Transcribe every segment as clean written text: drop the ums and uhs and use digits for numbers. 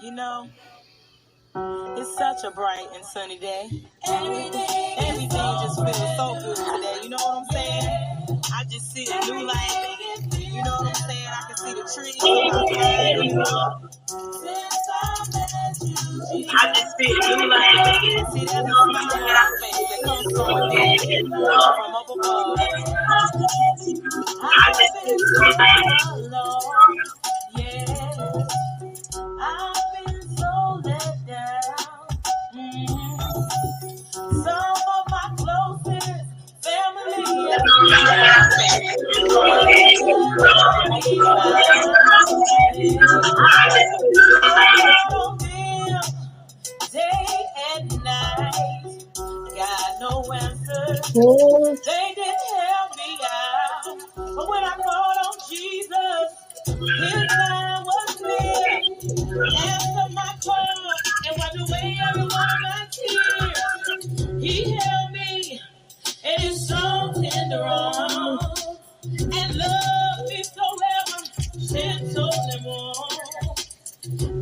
You know, it's such a bright and sunny day. Everything just feels so good today. You know what I'm saying? I just see a new light. You know what I'm saying? I can see the trees outside. I just see a new light. See, there's a smile on my face that comes from up above. I just feel alone. Yeah. I've been so let down. Some of my closest family day and night. Got no answers. They didn't help me out. But when I called on Jesus, his time was clear. Answered my call and wiped away every one of my tears. He held me in his so tender arms and loved me so ever, gentle and warm.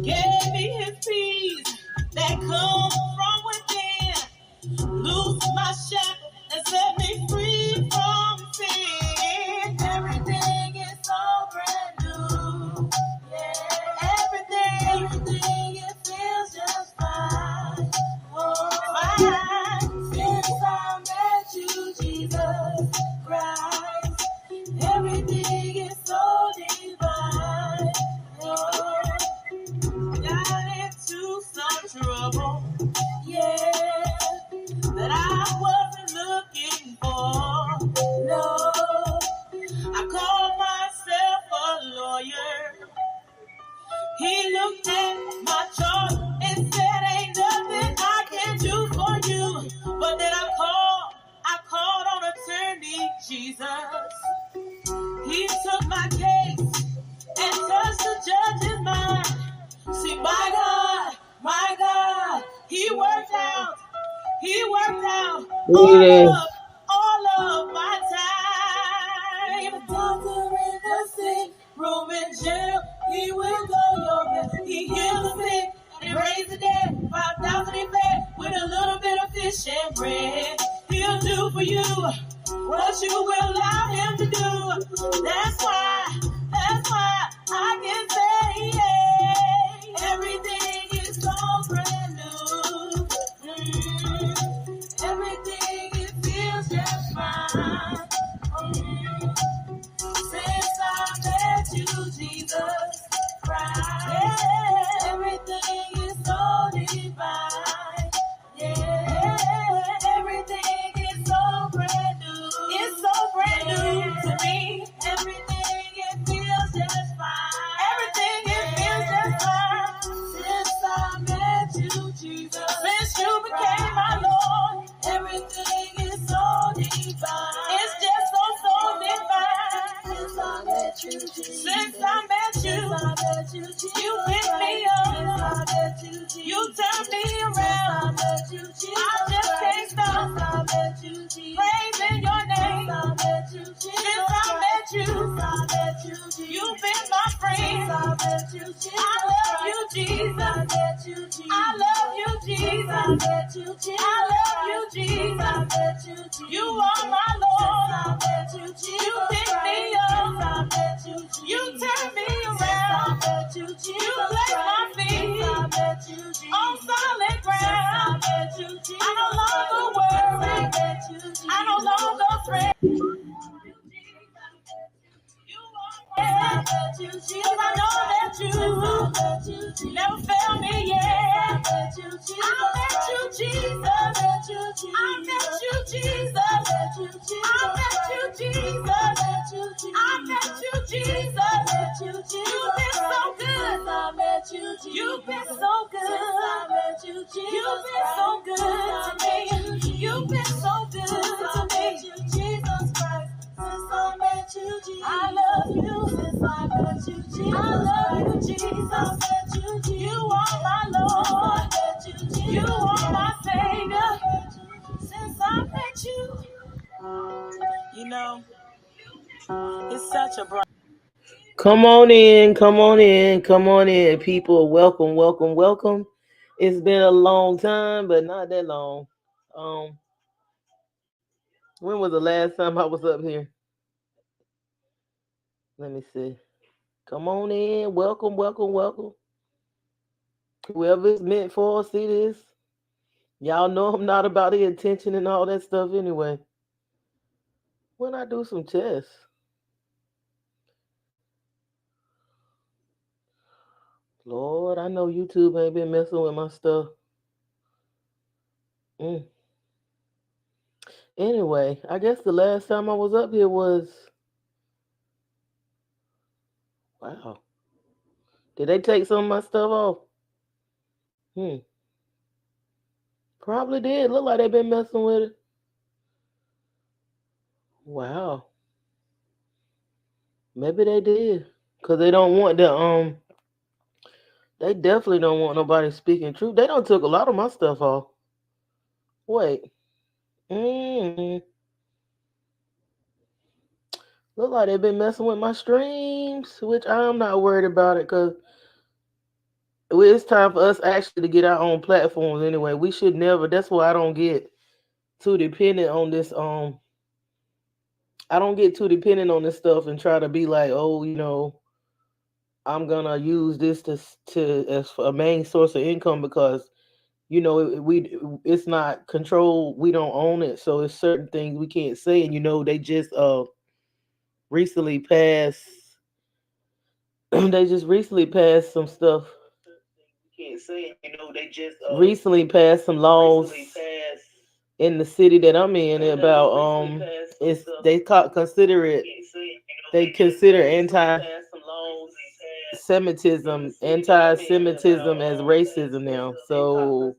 Gave me his peace that comes from within. Loose my shackles and set me free from sin. Everything is so brand new. Yeah. Everything it feels just fine. Oh, fine. Since I met you, Jesus Christ, everything is so divine. Oh, got into some trouble, yeah, that I wasn't looking for. No, I called myself a lawyer. He looked at my chart and said, ain't nothing I can do for you. But then I called on attorney Jesus. He took my case and touched the judge's mind. See, my God, he worked out all of my time. The doctor in the sick room in jail, he will go your best. He healed the sick and raised the dead. 5,000 he fed with a little bit of fish and bread. He'll do for you what you will allow him to do. That's why I can say, yeah, everything is so brand new. Everything, it feels just fine. Since I met you, Jesus Christ, yeah, everything is so divine. Yeah, everything is so brand new. It's so brand new to me. Everything, it feels just fine. Everything, it feels just fine. Since I met you, Jesus. Since you became my Lord, everything is so divine. It's just so divine. Since I met you, Jesus. Since I met you, you picked me up. You turned me around. I just can't stop praising your name. Since I met you, you've been my friend. I love you, Jesus. I love you, Jesus. I love you, Jesus. You are my Lord. You picked me up. You turned me around. You left my feet on solid ground. I no longer worry. I no longer fret. Cause I know that you never failed me yet. I met you, Jesus. I met you, Jesus. I met you, Jesus. I met you, Jesus. You've been so good. You've been so good. You've been so good to me. You've been so good to me. Jesus Christ. Since I met you, Jesus. I love you. Since I met you, Jesus. I love you, Jesus. I met you, Jesus. You are my Lord. I met you, Jesus. You are my Savior. Since I met you. You know, it's such a bright. Come on in, come on in, come on in, people. Welcome, welcome, welcome. It's been a long time, but not that long. Um, when was the last time I was up here? Let me see. Come on in, welcome, welcome, welcome. Whoever it's meant for, see this. Y'all know I'm not about the attention and all that stuff anyway. When I do some tests, Lord, I know YouTube ain't been messing with my stuff. Mm. Anyway, I guess the last time I was up here was wow. Did they take some of my stuff off? Hmm. Probably did. Look like they been messing with it. Wow. Maybe they did. Cause they don't want they definitely don't want nobody speaking truth. They don't took a lot of my stuff off. Wait. Mm. Look like they been messing with my streams, which I'm not worried about it because it's time for us actually to get our own platforms anyway. We should never, that's why I don't get too dependent on this I don't get too dependent on this stuff and try to be like, oh, I'm gonna use this to as a main source of income because it's not controlled. We don't own it, so it's certain things we can't say. And they just recently passed. They just recently passed some stuff. Can't say. They just recently passed some laws in the city that I'm in about it's consider it they consider anti-Semitism as racism now. So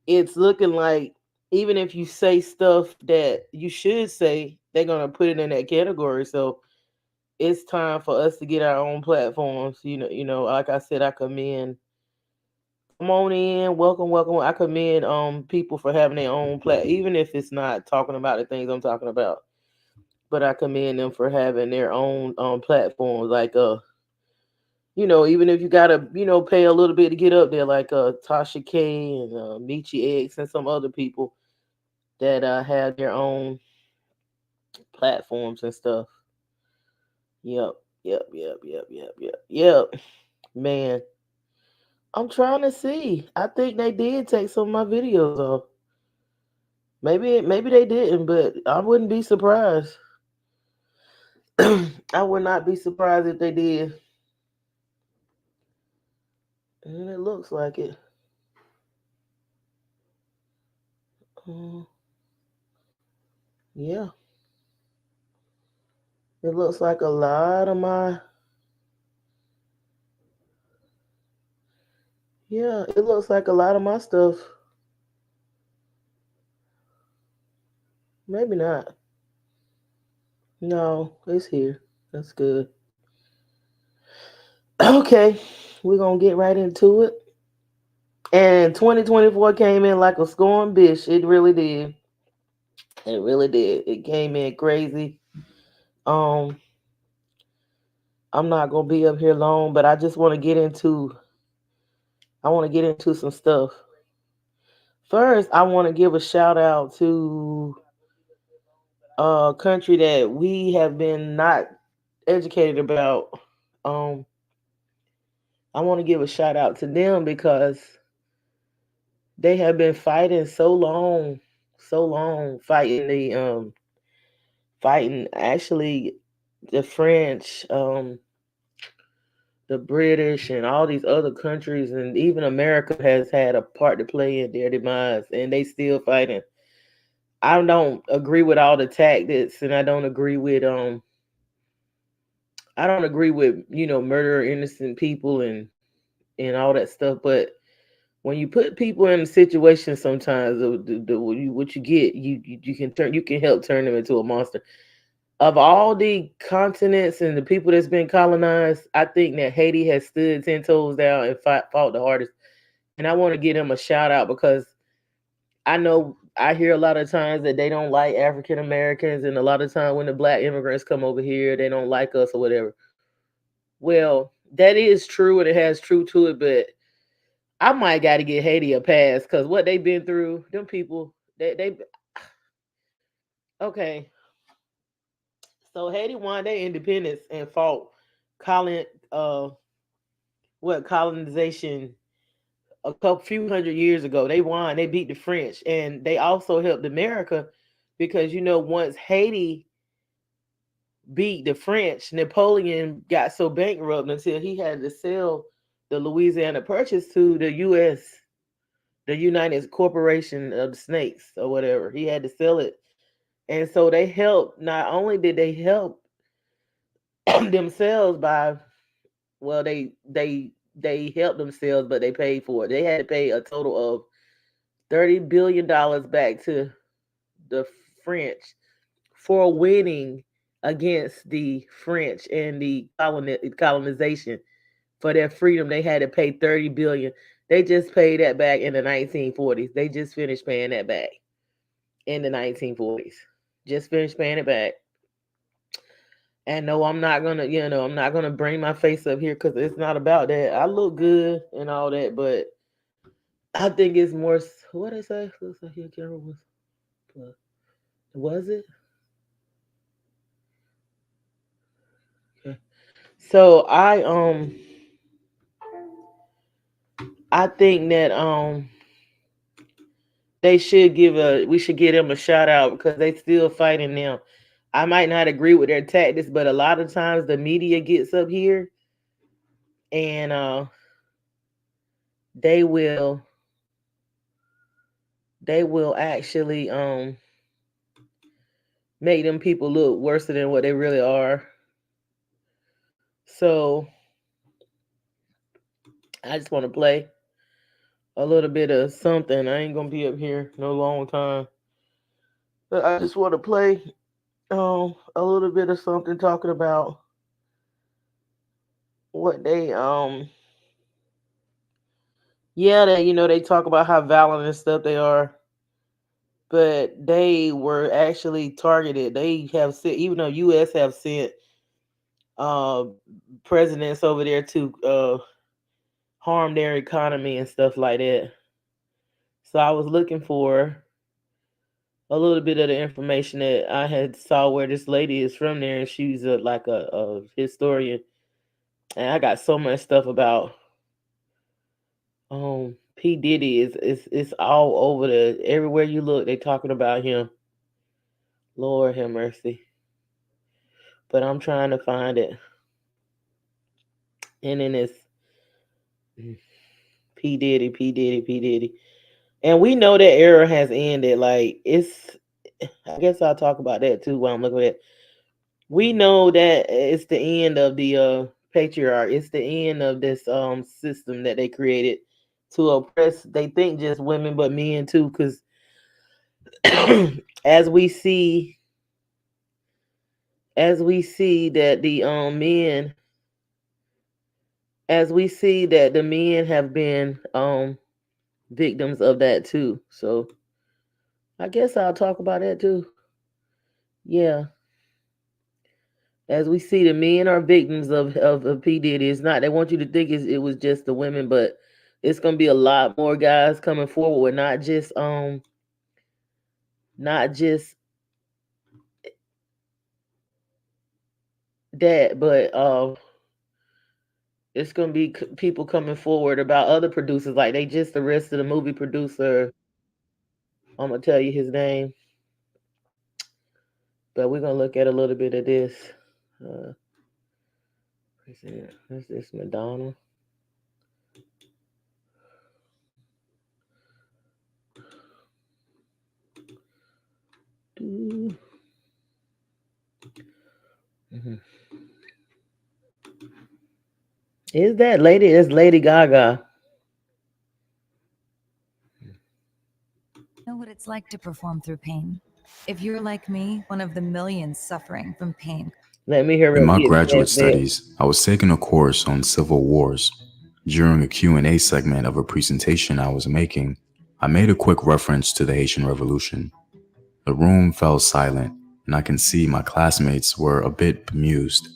it's looking like even if you say stuff that you should say, they're gonna put it in that category. So it's time for us to get our own platforms. Like I said, I commend. Come on in, welcome, welcome. I commend people for having their own even if it's not talking about the things I'm talking about. But I commend them for having their own platforms. Like even if you gotta, pay a little bit to get up there, like Tasha K and Michi X and some other people that have their own platforms and stuff. Yep, yep, yep, yep, yep, yep, yep. Man, I'm trying to see. I think they did take some of my videos off. Maybe they didn't, but I wouldn't be surprised. I would not be surprised if they did. And it looks like it. Yeah. It looks like a lot of my. Yeah, it looks like a lot of my stuff. Maybe not. No, it's here. That's good. Okay, we're gonna get right into it. And 2024 came in like a scorned bish. It really did. It really did. It came in crazy. Um, I'm not gonna be up here long, but I just want to get into. I want to get into some stuff. First, I want to give a shout out to a country that we have been not educated about. Um, I want to give a shout out to them because they have been fighting so long fighting fighting actually the French, the British, and all these other countries, and even America has had a part to play in their demise, and they still fighting. I don't agree with all the tactics, and I don't agree with murder innocent people and all that stuff. But when you put people in a situation, sometimes what you get, you can help turn them into a monster. Of all the continents and the people that's been colonized, I think that Haiti has stood 10 toes down and fought the hardest. And I want to give them a shout out because I know I hear a lot of times that they don't like African Americans, and a lot of times when the black immigrants come over here, they don't like us or whatever. Well, that is true and it has truth to it, but I might got to get Haiti a pass because what they've been through, them people, they okay. So Haiti won their independence and fought colon, uh, what colonization a couple few hundred years ago. They won. They beat the French, and they also helped America because once Haiti beat the French, Napoleon got so bankrupt until he had to sell the Louisiana Purchase to the U.S., the United Corporation of the Snakes or whatever. He had to sell it, and so they helped. Not only did they help themselves by well, they helped themselves, but they paid for it. They had to pay a total of $30 billion back to the French for winning against the French and the colonization for their freedom. They had to pay 30 billion. They just paid that back in the 1940s. They just finished paying that back in the 1940s. Just finished paying it back. And no, I'm not gonna, I'm not gonna bring my face up here because it's not about that. I look good and all that, but I think it's more. What I say? Looks like your camera was it? Okay. So I think that we should give them a shout out because they still fighting now. I might not agree with their tactics, but a lot of times the media gets up here and they will actually make them people look worse than what they really are. So I just want to play a little bit of something. I ain't gonna be up here no long time, but I just want to play a little bit of something talking about what they yeah, they talk about how violent and stuff they are, but they were actually targeted. They have sent, even though U.S. have sent uh presidents over there to harm their economy and stuff like that. So I was looking for a little bit of the information that I had saw where this lady is from there, and she's like a historian, and I got so much stuff about P Diddy is all over the everywhere you look they talking about him. Lord have mercy, but I'm trying to find it, and then it's P Diddy, P Diddy, P Diddy, and we know that era has ended. Like it's, I guess I'll talk about that too while I'm looking at it. We know that it's the end of the patriarch. It's the end of this system that they created to oppress. They think just women, but men too, because as we see, that the men, as we see that the men have been victims of that too. So I guess I'll talk about that too. Yeah, as we see, the men are victims of P Diddy. It's not. They want you to think it was just the women, but it's gonna be a lot more guys coming forward. Not just that, but it's gonna be people coming forward about other producers. Like they just arrested a movie producer. I'm gonna tell you his name, but we're gonna look at a little bit of this. Uh, What's this? Madonna. Mm-hmm. Is that lady? It's Lady Gaga. Know what it's like to perform through pain. If you're like me, one of the millions suffering from pain. Let me hear In her my get graduate past that. studies, I was taking a course on civil wars. During a Q&A segment of a presentation I was making, I made a quick reference to the Haitian Revolution. The room fell silent, and I can see my classmates were a bit bemused.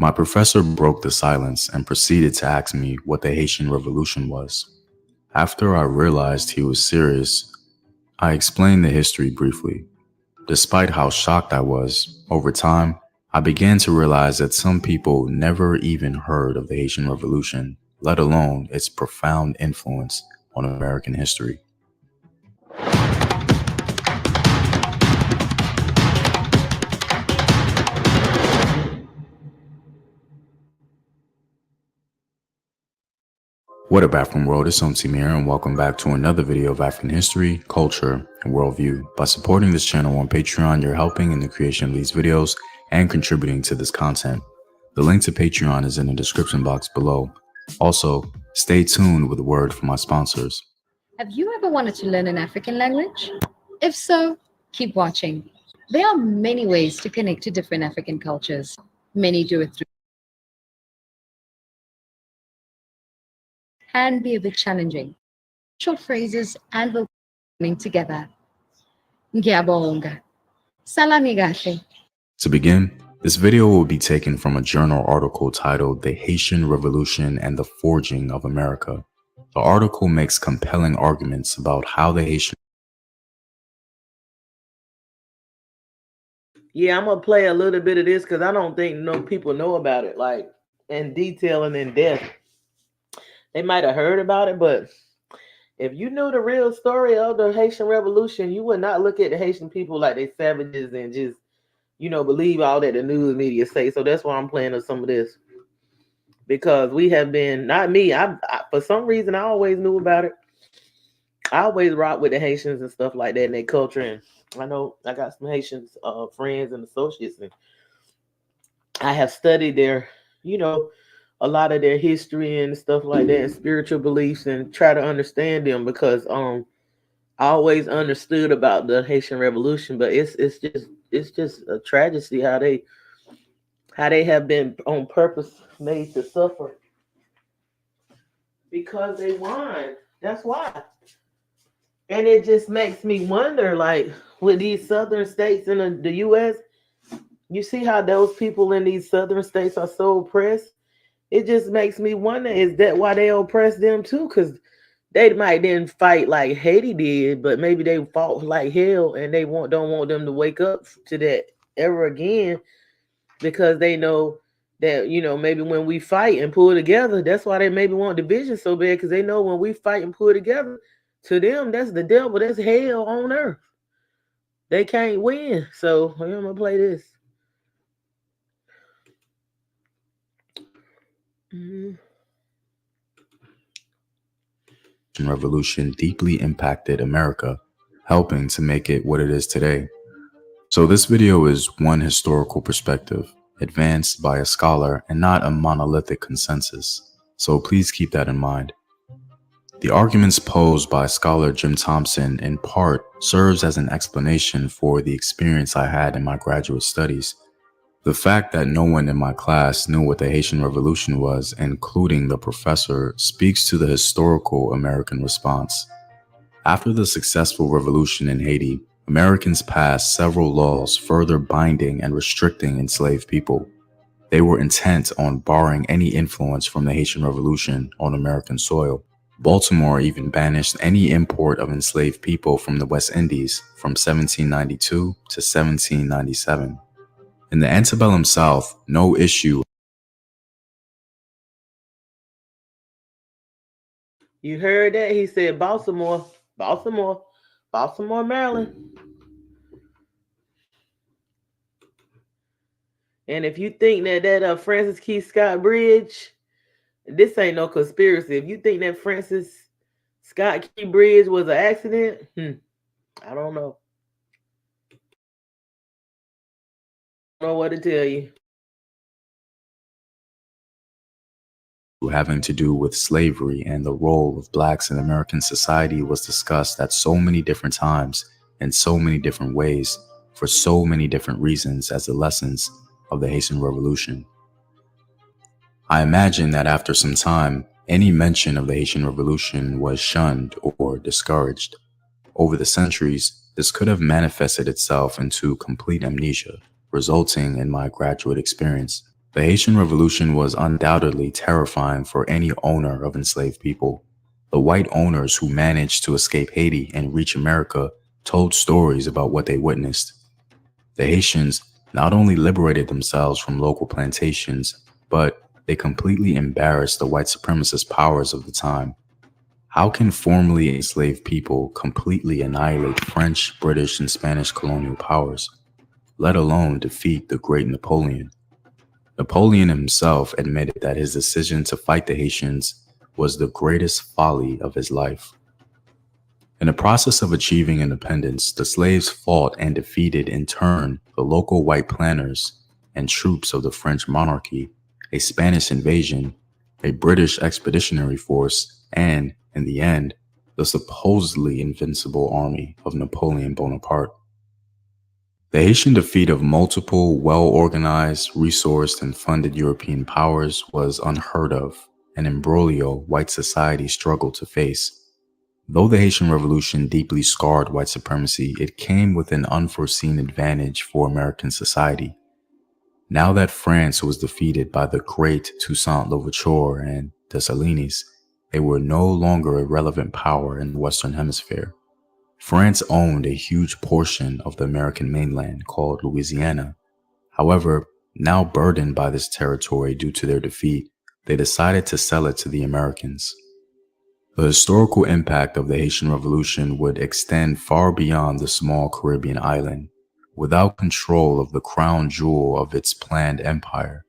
My professor broke the silence and proceeded to ask me what the Haitian Revolution was. After I realized he was serious, I explained the history briefly. Despite how shocked I was, over time, I began to realize that some people never even heard of the Haitian Revolution, let alone its profound influence on American history. What up, African world? It's Somsim here, and welcome back to another video of African history, culture, and worldview. By supporting this channel on Patreon, you're helping in the creation of these videos and contributing to this content. The link to Patreon is in the description box below. Also, stay tuned with a word from my sponsors. Have you ever wanted to learn an African language? If so, keep watching. There are many ways to connect to different African cultures. Many do it through can be a bit challenging. Short phrases and vocabulary together. Ngiyabonga. Salamigahle. To begin, this video will be taken from a journal article titled The Haitian Revolution and the Forging of America. The article makes compelling arguments about how the Haitian Yeah, I'm gonna play a little bit of this because I don't think people know about it, like in detail and in depth. They might have heard about it, but if you knew the real story of the Haitian Revolution, you would not look at the Haitian people like they savages and just, believe all that the news media say. So that's why I'm playing some of this, because we have been, not me, I for some reason I always knew about it. I always rock with the Haitians and stuff like that and their culture, and I know I got some Haitians friends and associates, and I have studied their, a lot of their history and stuff like that, and spiritual beliefs, and try to understand them, because I always understood about the Haitian Revolution, but it's just a tragedy how they have been on purpose made to suffer because they won. That's why. And it just makes me wonder, like, with these southern states in the U.S., you see how those people in these southern states are so oppressed? It just makes me wonder, is that why they oppress them too? Because they might didn't fight like Haiti did, but maybe they fought like hell, and they don't want them to wake up to that ever again, because they know that, maybe when we fight and pull together, that's why they maybe want division so bad, because they know when we fight and pull together, to them, that's the devil, that's hell on earth. They can't win. So I'm gonna play this. Revolution deeply impacted America, helping to make it what it is today. So this video is one historical perspective, advanced by a scholar and not a monolithic consensus. So please keep that in mind. The arguments posed by scholar Jim Thompson in part serves as an explanation for the experience I had in my graduate studies. The fact that no one in my class knew what the Haitian Revolution was, including the professor, speaks to the historical American response. After the successful revolution in Haiti, Americans passed several laws further binding and restricting enslaved people. They were intent on barring any influence from the Haitian Revolution on American soil. Baltimore even banished any import of enslaved people from the West Indies from 1792 to 1797. In the antebellum South, no issue. You heard that? He said Baltimore, Maryland. And if you think that Francis Key Scott Bridge, this ain't no conspiracy. If you think that Francis Scott Key Bridge was an accident, I don't know. I don't know what to tell you. Having to do with slavery and the role of blacks in American society was discussed at so many different times, in so many different ways, for so many different reasons as the lessons of the Haitian Revolution. I imagine that after some time, any mention of the Haitian Revolution was shunned or discouraged. Over the centuries, this could have manifested itself into complete amnesia, resulting in my graduate experience. The Haitian Revolution was undoubtedly terrifying for any owner of enslaved people. The white owners who managed to escape Haiti and reach America told stories about what they witnessed. The Haitians not only liberated themselves from local plantations, but they completely embarrassed the white supremacist powers of the time. How can formerly enslaved people completely annihilate French, British, and Spanish colonial powers, let alone defeat the great Napoleon? Napoleon himself admitted that his decision to fight the Haitians was the greatest folly of his life. In the process of achieving independence, the slaves fought and defeated in turn the local white planters and troops of the French monarchy, a Spanish invasion, a British expeditionary force, and, in the end, the supposedly invincible army of Napoleon Bonaparte. The Haitian defeat of multiple well-organized, resourced, and funded European powers was unheard of, an imbroglio white society struggled to face. Though the Haitian Revolution deeply scarred white supremacy, it came with an unforeseen advantage for American society. Now that France was defeated by the great Toussaint Louverture and Dessalines, they were no longer a relevant power in the Western Hemisphere. France owned a huge portion of the American mainland called Louisiana. However, now burdened by this territory due to their defeat, they decided to sell it to the Americans. The historical impact of the Haitian Revolution would extend far beyond the small Caribbean island. Without control of the crown jewel of its planned empire,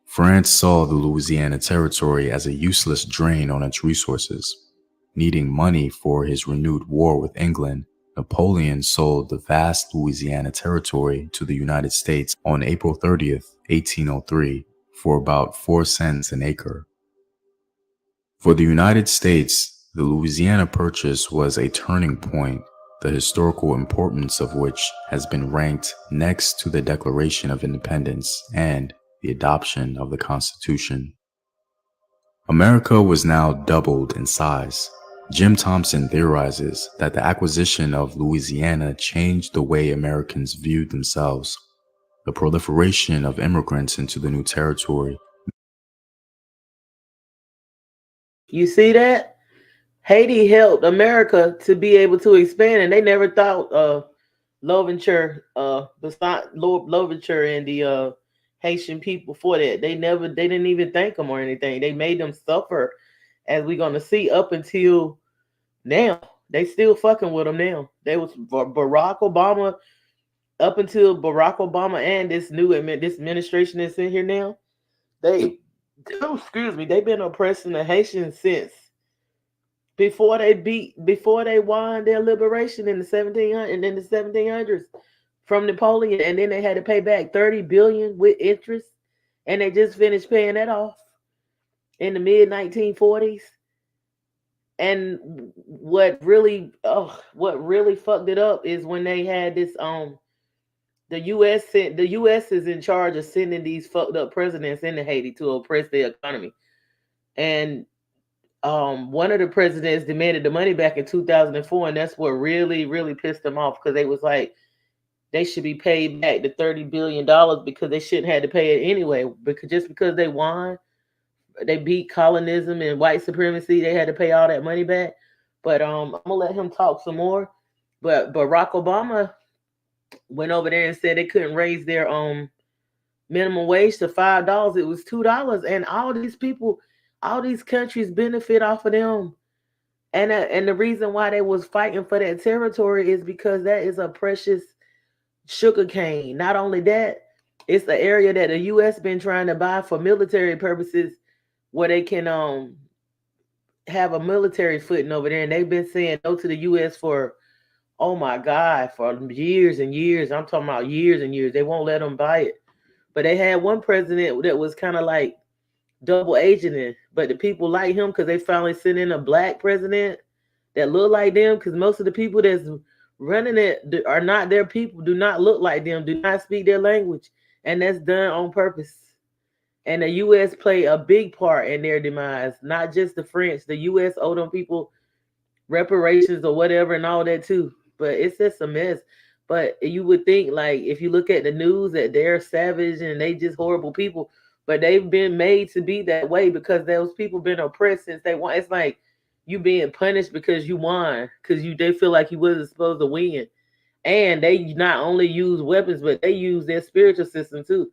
France saw the Louisiana territory as a useless drain on its resources. Needing money for his renewed war with England, Napoleon sold the vast Louisiana territory to the United States on April 30th, 1803, for about 4 cents an acre. For the United States, the Louisiana Purchase was a turning point, the historical importance of which has been ranked next to the Declaration of Independence and the adoption of the Constitution. America was now doubled in size. Jim Thompson theorizes that the acquisition of Louisiana changed the way Americans viewed themselves. The proliferation of immigrants into the new territory. You see that? Haiti helped America to be able to expand, and they never thought Louverture, Louverture and the Haitian people for that. They didn't even thank them or anything. They made them suffer, as we're gonna see, up until now. They still fucking with them now. They was Barack Obama up until Barack Obama and this administration that's in here now. They've been oppressing the Haitians since before they won their liberation in the 1700s from Napoleon, and then they had to pay back $30 billion with interest, and they just finished paying that off in the mid 1940s. And what really fucked it up is when they had this the U.S. is in charge of sending these fucked up presidents into Haiti to oppress the economy, and one of the presidents demanded the money back in 2004, and that's what really pissed them off, because they was like, they should be paid back the $30 billion because they shouldn't have to pay it anyway. Because they won, they beat colonism and white supremacy, they had to pay all that money back. But I'm gonna let him talk some more. But Barack Obama went over there and said they couldn't raise their minimum wage to $5. It was $2, and all these countries benefit off of them. And the reason why they was fighting for that territory is because that is a precious sugar cane. Not only that, it's the area that the U.S. been trying to buy for military purposes, where they can have a military footing over there. And they've been saying no to the U.S. for, oh my God, for years and years. I'm talking about years and years. They won't let them buy it. But they had one president that was kind of like double agenting, but the people like him because they finally sent in a black president that look like them, because most of the people that's running it are not their people, do not look like them, do not speak their language, and that's done on purpose. And the U.S. played a big part in their demise, not just the French. The U.S. owe them people reparations or whatever and all that too, but it's just a mess. But you would think, like, if you look at the news, that they're savage and they just horrible people. but they've been made to be that way because those people been oppressed since they won. It's like you being punished because you won, because they feel like you wasn't supposed to win. And they not only use weapons, but they use their spiritual system too.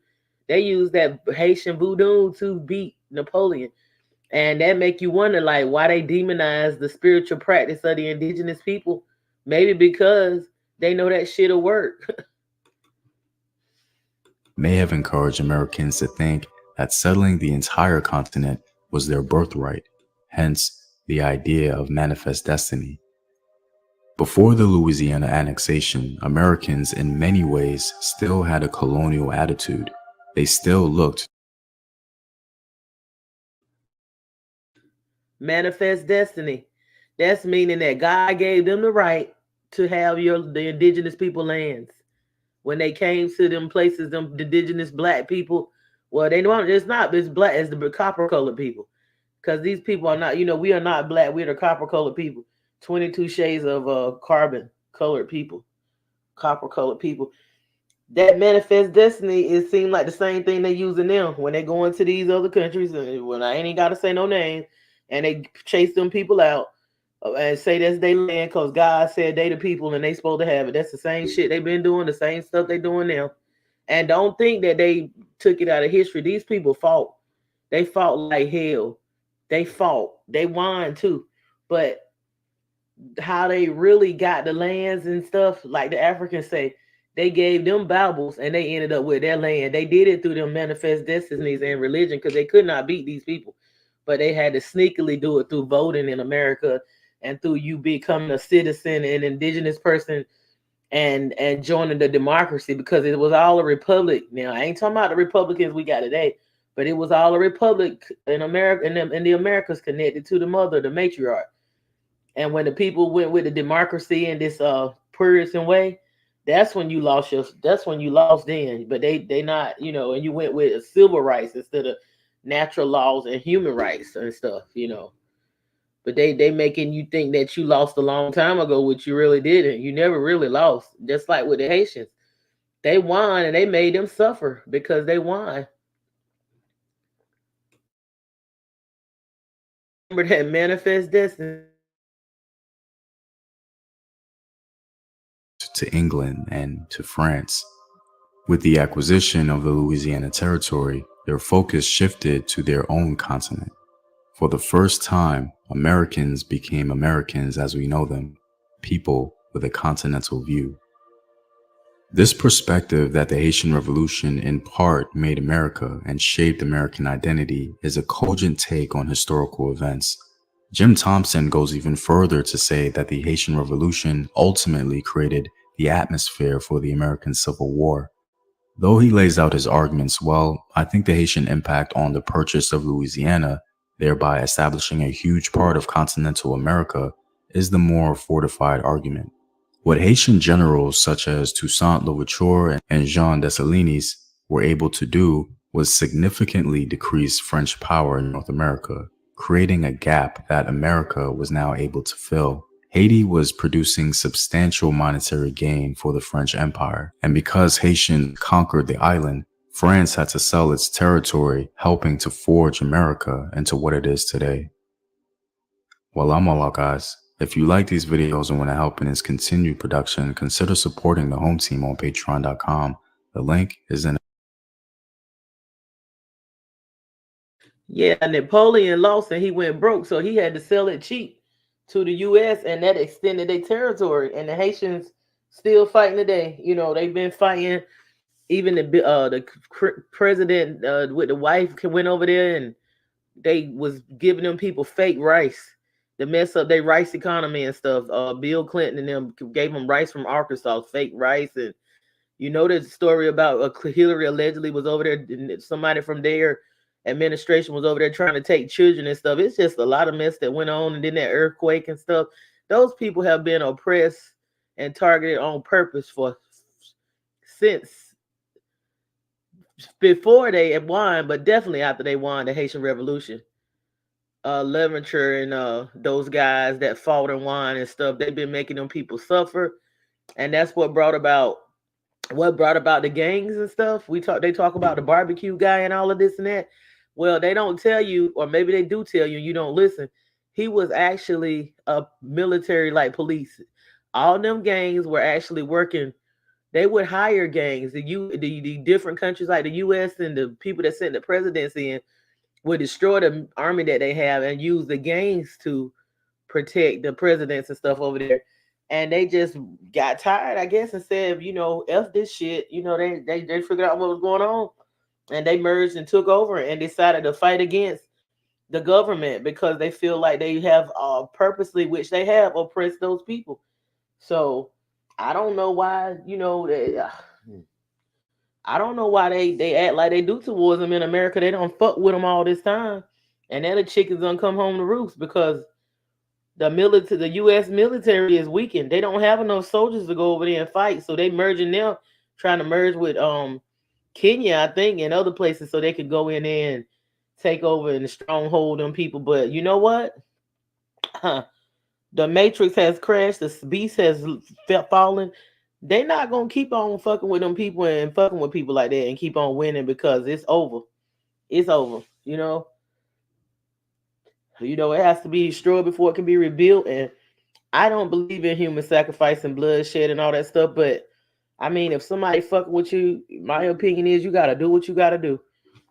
They use that Haitian voodoo to beat Napoleon. And that make you wonder, like, why they demonize the spiritual practice of the indigenous people. Maybe because they know that shit'll work. May have encouraged Americans to think that settling the entire continent was their birthright, hence the idea of manifest destiny. Before the Louisiana annexation, Americans in many ways still had a colonial attitude. They still looked Manifest destiny. That's meaning that God gave them the right to have the indigenous people lands. When they came to them places, them indigenous black people, well, they don't. It's not as black as the copper colored people, because these people are not. We are not black. We're the copper colored people. 22 shades of carbon colored people, copper colored people. That manifest destiny, it seemed like the same thing they using them when they go into these other countries. And when I ain't got to say no name, and they chase them people out and say that's their land because God said they the people and they supposed to have it. That's the same shit they've been doing, the same stuff they doing now. And don't think that they took it out of history. These people fought. They fought like hell. They fought. They won too. But how they really got the lands and stuff, like the Africans say, they gave them Bibles and they ended up with their land. They did it through them manifest destinies and religion because they could not beat these people. But they had to sneakily do it through voting in America and through you becoming a citizen and indigenous person and joining the democracy, because it was all a republic. Now, I ain't talking about the Republicans we got today, but it was all a republic in America, and the Americas connected to the mother, the matriarch. And when the people went with the democracy in this Puritan way, that's when you lost then. But they not, and you went with civil rights instead of natural laws and human rights and stuff. But they making you think that you lost a long time ago, which you really didn't. You never really lost. Just like with the Haitians. They won and they made them suffer because they won. Remember that manifest destiny. to England and to France. With the acquisition of the Louisiana Territory, their focus shifted to their own continent. For the first time, Americans became Americans as we know them, people with a continental view. This perspective that the Haitian Revolution in part made America and shaped American identity is a cogent take on historical events. Jim Thompson goes even further to say that the Haitian Revolution ultimately created the atmosphere for the American Civil War. Though he lays out his arguments well, I think the Haitian impact on the purchase of Louisiana, thereby establishing a huge part of continental America, is the more fortified argument. What Haitian generals such as Toussaint Louverture and Jean Dessalines were able to do was significantly decrease French power in North America, creating a gap that America was now able to fill. Haiti was producing substantial monetary gain for the French Empire, and because Haitians conquered the island, France had to sell its territory, helping to forge America into what it is today. Well, I'm all out, guys. If you like these videos and want to help in its continued production, consider supporting the home team on patreon.com. The link is in. Yeah, Napoleon lost and he went broke, so he had to sell it cheap to the U.S. and that extended their territory. And the Haitians still fighting today. They've been fighting. Even the president with the wife went over there and they was giving them people fake rice to mess up their rice economy and stuff. Bill Clinton and them gave them rice from Arkansas, fake rice. And there's a story about Hillary allegedly was over there, and somebody from their administration was over there trying to take children and stuff. It's just a lot of mess that went on, and then that earthquake and stuff. Those people have been oppressed and targeted on purpose since before they had won, but definitely after they won the Haitian Revolution. Leverture and those guys that fought and won and stuff, they've been making them people suffer, and that's what brought about what brought about the gangs and stuff. They talk about the barbecue guy and all of this and that. Well, they don't tell you, or maybe they do tell you, you don't listen. He was actually a military like police. All them gangs were actually working. They would hire gangs. The different countries like the US and the people that sent the presidents in would destroy the army that they have and use the gangs to protect the presidents and stuff over there. And they just got tired, I guess, and said, F this shit. They figured out what was going on, and they merged and took over and decided to fight against the government because they feel like they have purposely, which they have, oppressed those people. So I don't know why, I don't know why they act like they do towards them in America. They don't fuck with them all this time, and then the chickens don't come home to roost because the U.S. military is weakened. They don't have enough soldiers to go over there and fight, so they merging now, trying to merge with Kenya, I think, and other places, so they could go in there and take over and stronghold them people. But you know what? The Matrix has crashed. The beast has fallen. They not gonna keep on fucking with them people and fucking with people like that and keep on winning because it's over. It's over. It has to be destroyed before it can be rebuilt. And I don't believe in human sacrifice and bloodshed and all that stuff. But I mean, if somebody fucking with you, my opinion is you gotta do what you gotta do.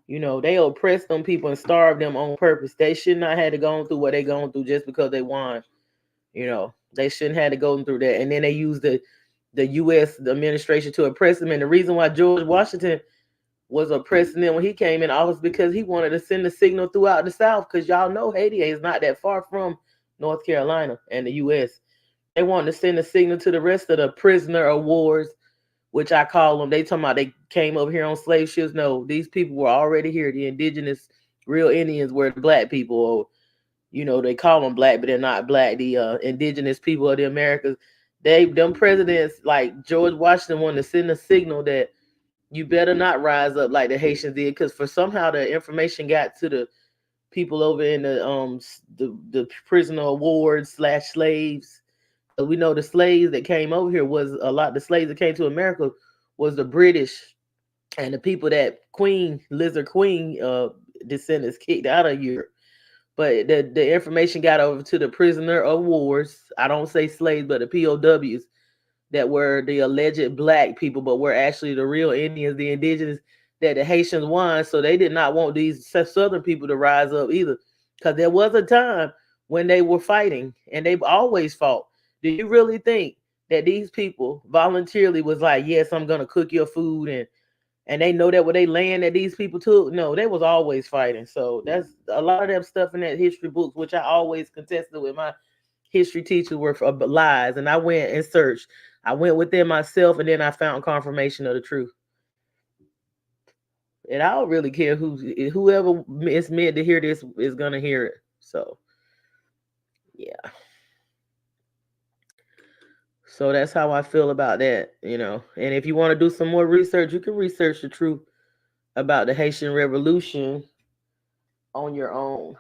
They oppress them people and starve them on purpose. They should not have to go through what they going through just because they won. They shouldn't have to go through that. And then they use the U.S. administration to oppress them. And the reason why George Washington was oppressing them when he came in office because he wanted to send a signal throughout the South, because y'all know Haiti is not that far from North Carolina and the U.S. They wanted to send a signal to the rest of the prisoner of wars, which I call them. They talking about they came over here on slave ships. No, these people were already here. The indigenous, real Indians were the black people, or they call them black, but they're not black. The indigenous people of the Americas, them presidents like George Washington wanted to send a signal that you better not rise up like the Haitians did, because for somehow the information got to the people over in the prisoner of war / slaves. We know the slaves that came over here was a lot. The slaves that came to America was the British and the people that Lizard Queen descendants kicked out of Europe. But the information got over to the prisoner of wars. I don't say slaves, but the POWs that were the alleged black people, but were actually the real Indians, the indigenous that the Haitians won. So they did not want these Southern people to rise up either, because there was a time when they were fighting, and they've always fought. Do you really think that these people voluntarily was like, yes, I'm going to cook your food, and they know that when they land that these people took? No, they was always fighting. So that's a lot of that stuff in that history books, which I always contested with my history teachers, were lies. And I went and searched. I went within myself, and then I found confirmation of the truth. And I don't really care whoever is meant to hear this is gonna hear it. So yeah. So that's how I feel about that, And if you want to do some more research, you can research the truth about the Haitian Revolution on your own.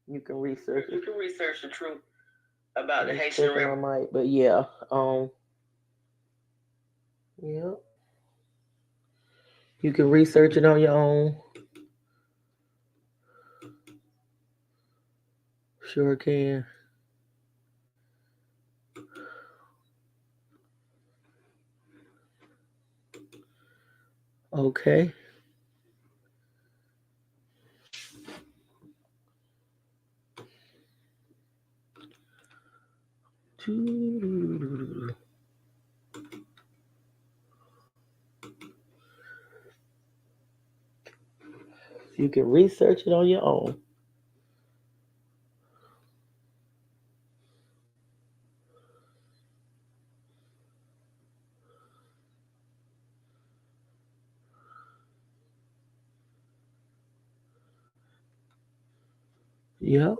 You can research it. You can research the truth about the Haitian Revolution. But yeah, yeah. You can research it on your own. Sure can. Okay. You can research it on your own. Yep.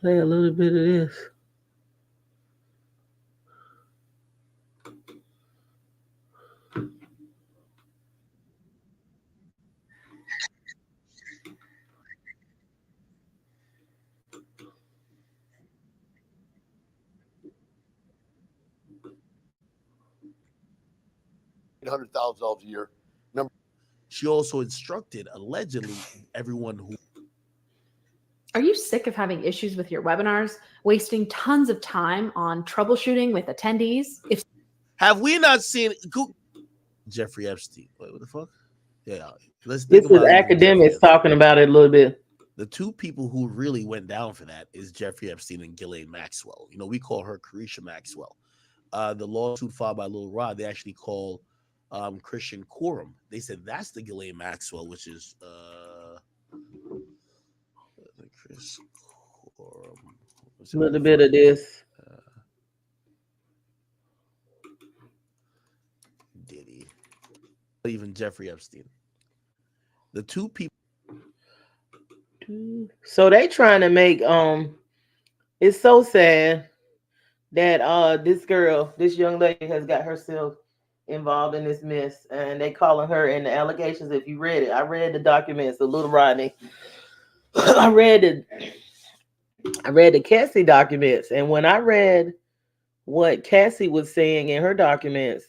Play a little bit of this. $800,000 a year. She also instructed, allegedly, everyone who. Are you sick of having issues with your webinars, wasting tons of time on troubleshooting with attendees? Have we not seen Jeffrey Epstein? Wait, what the fuck? Yeah, let's think This is about academics talking about it a little bit. The two people who really went down for that is Jeffrey Epstein and Ghislaine Maxwell. You know, we call her Carisha Maxwell. The lawsuit filed by Lil Rod, they actually call Christian Quorum. They said that's the Ghislaine Maxwell, which is Chris Quorum. A little bit of this. Diddy. Even Jeffrey Epstein. The two people. So they trying to make it's so sad that this girl, this young lady has got herself involved in this mess, and they calling her in the allegations. If you read it, I read the documents of Little Rodney. I read the Cassie documents, and when I read what Cassie was saying in her documents,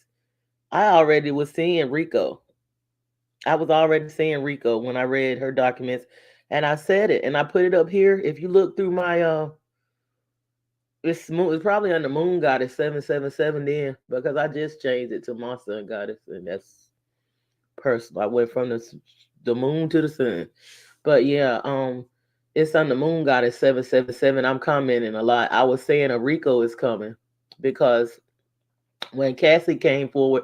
I already was seeing Rico. I was already seeing Rico when I read her documents, and I said it, and I put it up here. If you look through my it's probably on the Moon Goddess 777 then, because I just changed it to my Sun Goddess, and that's personal. I went from the moon to the sun. But yeah, it's on the Moon Goddess 777. I'm commenting a lot. I was saying a Rico is coming, because when Cassie came forward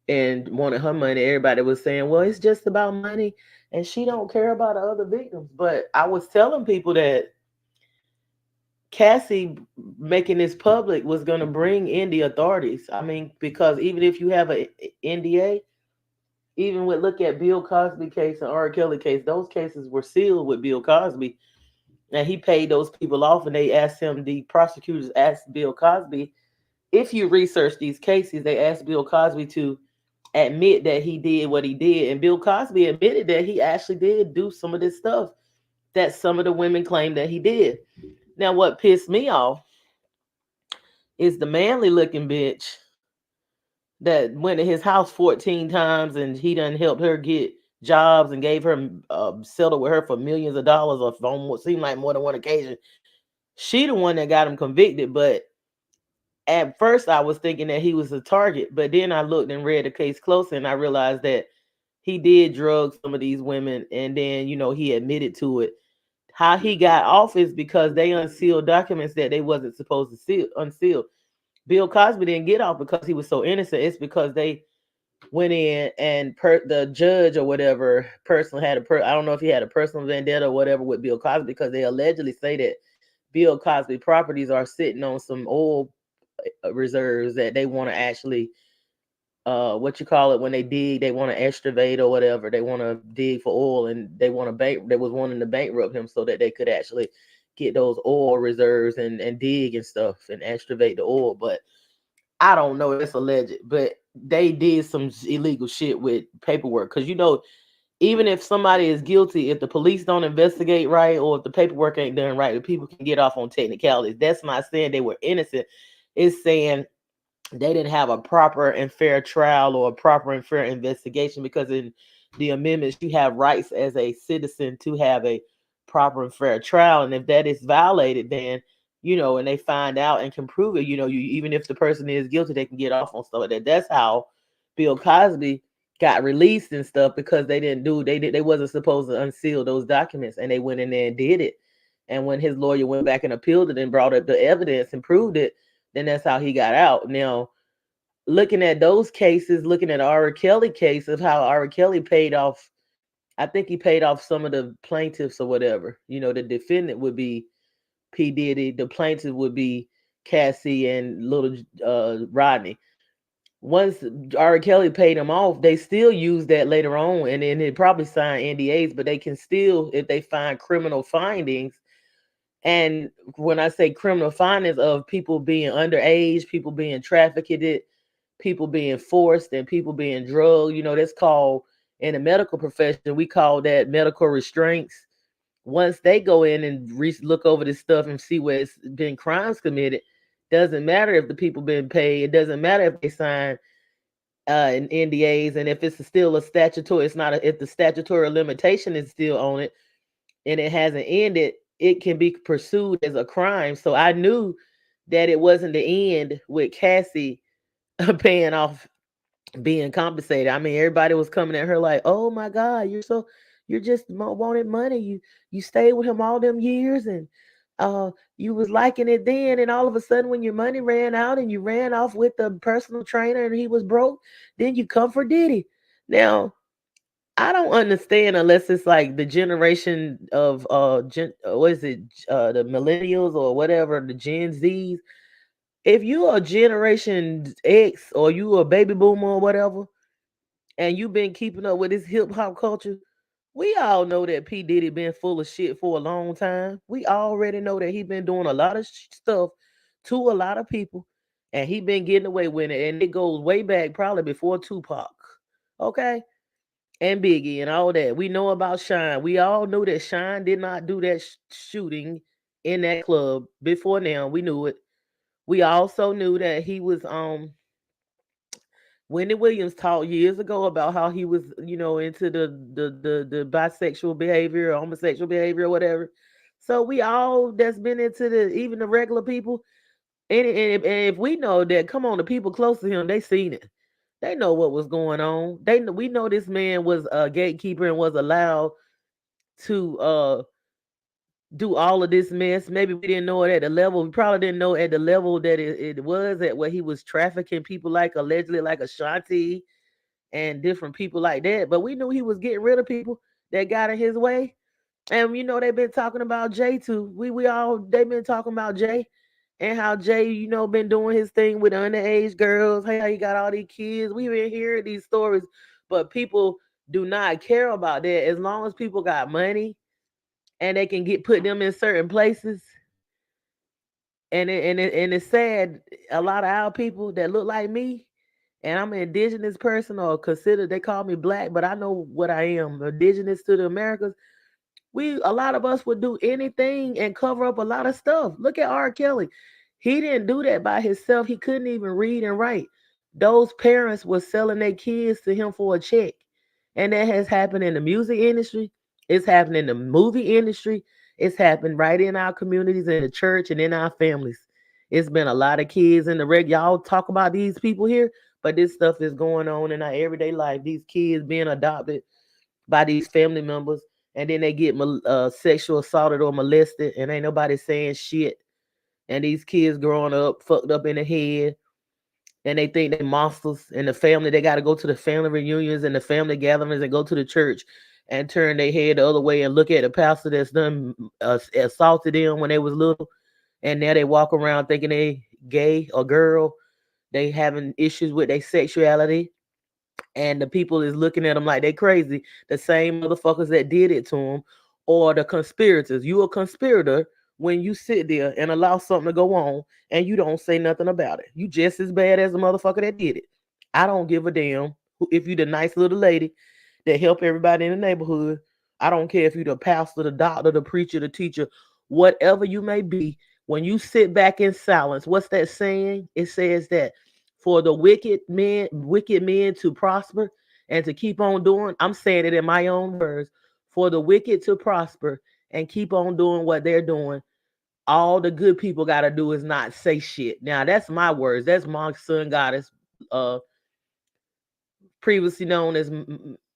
and wanted her money, everybody was saying, well, it's just about money and she don't care about the other victims. But I was telling people that Cassie making this public was going to bring in the authorities. I mean, because even if you have an NDA, even with look at Bill Cosby case and R. Kelly case, those cases were sealed with Bill Cosby, and he paid those people off. And they asked him, the prosecutors asked Bill Cosby, if you research these cases, they asked Bill Cosby to admit that he did what he did, and Bill Cosby admitted that he actually did do some of this stuff that some of the women claimed that he did. Now, what pissed me off is the manly looking bitch that went to his house 14 times and he done helped her get jobs and gave her settled with her for millions of dollars, or on what seemed like more than one occasion. She the one that got him convicted. But at first I was thinking that he was a target, but then I looked and read the case closer, and I realized that he did drug some of these women, and then, you know, he admitted to it. How he got off is because they unsealed documents that they wasn't supposed to unseal. Bill Cosby didn't get off because he was so innocent. It's because they went in and the judge or whatever person had I don't know if he had a personal vendetta or whatever with Bill Cosby, because they allegedly say that Bill Cosby properties are sitting on some oil reserves that they want to actually what you call it, when they dig, they want to excavate or whatever, they want to dig for oil, and they want to they was wanting to bankrupt him so that they could actually get those oil reserves and dig and stuff and excavate the oil. But I don't know, it's alleged, but they did some illegal shit with paperwork, because, you know, even if somebody is guilty, if the police don't investigate right, or if the paperwork ain't done right, the people can get off on technicalities. That's not saying they were innocent. It's saying they didn't have a proper and fair trial or a proper and fair investigation, because in the amendments, you have rights as a citizen to have a proper and fair trial. And if that is violated, then, you know, and they find out and can prove it, you know, even if the person is guilty, they can get off on stuff like that. That's how Bill Cosby got released and stuff, because they wasn't supposed to unseal those documents, and they went in there and did it. And when his lawyer went back and appealed it and brought up the evidence and proved it, then that's how he got out. Now, looking at those cases, looking at R. Kelly case of how R. Kelly paid off, I think he paid off some of the plaintiffs or whatever. You know, the defendant would be P. Diddy, the plaintiff would be Cassie and little Rodney. Once R. Kelly paid them off, they still use that later on, and then they probably sign NDAs, but they can still, if they find criminal findings. And when I say criminal findings of people being underage, people being trafficked, people being forced, and people being drugged, you know, that's called, in the medical profession, we call that medical restraints. Once they go in and look over this stuff and see where it's been crimes committed, doesn't matter if the people been paid. It doesn't matter if they sign in NDAs, and if it's still a statutory, it's not if the statutory limitation is still on it and it hasn't ended, it can be pursued as a crime. So I knew that it wasn't the end with Cassie paying off, being compensated. I mean, everybody was coming at her like, "Oh my God, you're just wanted money. You stayed with him all them years, and you was liking it then, and all of a sudden when your money ran out and you ran off with the personal trainer and he was broke, then you come for Diddy." Now, I don't understand unless it's like the generation of what is it, the millennials or whatever, the Gen Zs. If you are Generation X or you a baby boomer or whatever, and you've been keeping up with this hip hop culture, we all know that P Diddy been full of shit for a long time. We already know that he been doing a lot of stuff to a lot of people, and he been getting away with it. And it goes way back, probably before Tupac, okay, and Biggie and all that. We know about Shine. We all knew that Shine did not do that shooting in that club before now. We knew it. We also knew that he was Wendy Williams talked years ago about how he was, into the bisexual behavior or homosexual behavior or whatever. So we all that's been into even the regular people, and if we know that, come on, the people close to him, they seen it. They know what was going on. We know this man was a gatekeeper and was allowed to do all of this mess. Maybe we didn't know it at the level. We probably didn't know at the level that it was at, where he was trafficking people like allegedly like Ashanti and different people like that. But we knew he was getting rid of people that got in his way. And they've been talking about Jay too. They've been talking about Jay and how Jay, been doing his thing with underage girls. Hey, how he got all these kids. We've been hearing these stories, but people do not care about that. As long as people got money and they can put them in certain places. And it's sad. A lot of our people that look like me, and I'm an indigenous person, or considered, they call me black, but I know what I am, indigenous to the Americas. A lot of us would do anything and cover up a lot of stuff. Look at R. Kelly. He didn't do that by himself. He couldn't even read and write. Those parents were selling their kids to him for a check. And that has happened in the music industry. It's happened in the movie industry. It's happened right in our communities, in the church, and in our families. It's been a lot of kids in the y'all talk about these people here, but this stuff is going on in our everyday life. These kids being adopted by these family members, and then they get sexual assaulted or molested, and ain't nobody saying shit. And these kids growing up fucked up in the head, and they think they monsters. And the family, they got to go to the family reunions and the family gatherings and go to the church and turn their head the other way and look at the pastor that's done assaulted them when they was little, and now they walk around thinking they gay or girl. They having issues with their sexuality, and the people is looking at them like they crazy. The same motherfuckers that did it to them, or the conspirators. You a conspirator when you sit there and allow something to go on and you don't say nothing about it. You just as bad as the motherfucker that did it. I don't give a damn if you the nice little lady that help everybody in the neighborhood. I don't care if you the pastor, the doctor, the preacher, the teacher, whatever you may be. When you sit back in silence, what's that saying? It says that for the wicked men to prosper and to keep on doing. I'm saying it in my own words. For the wicked to prosper and keep on doing what they're doing, all the good people got to do is not say shit. Now, that's my words. That's my sun goddess, previously known as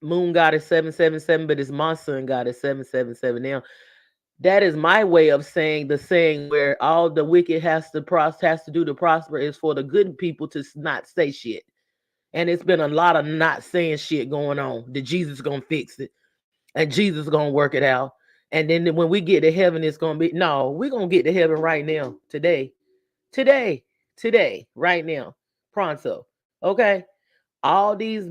Moon Goddess 777, but it's my sun goddess 777 now. That is my way of saying the saying where all the wicked has to do to prosper is for the good people to not say shit. And it's been a lot of not saying shit going on. That Jesus gonna fix it, and Jesus gonna work it out. And then when we get to heaven, it's gonna be no. We're gonna get to heaven right now, today, right now, pronto. Okay, all these,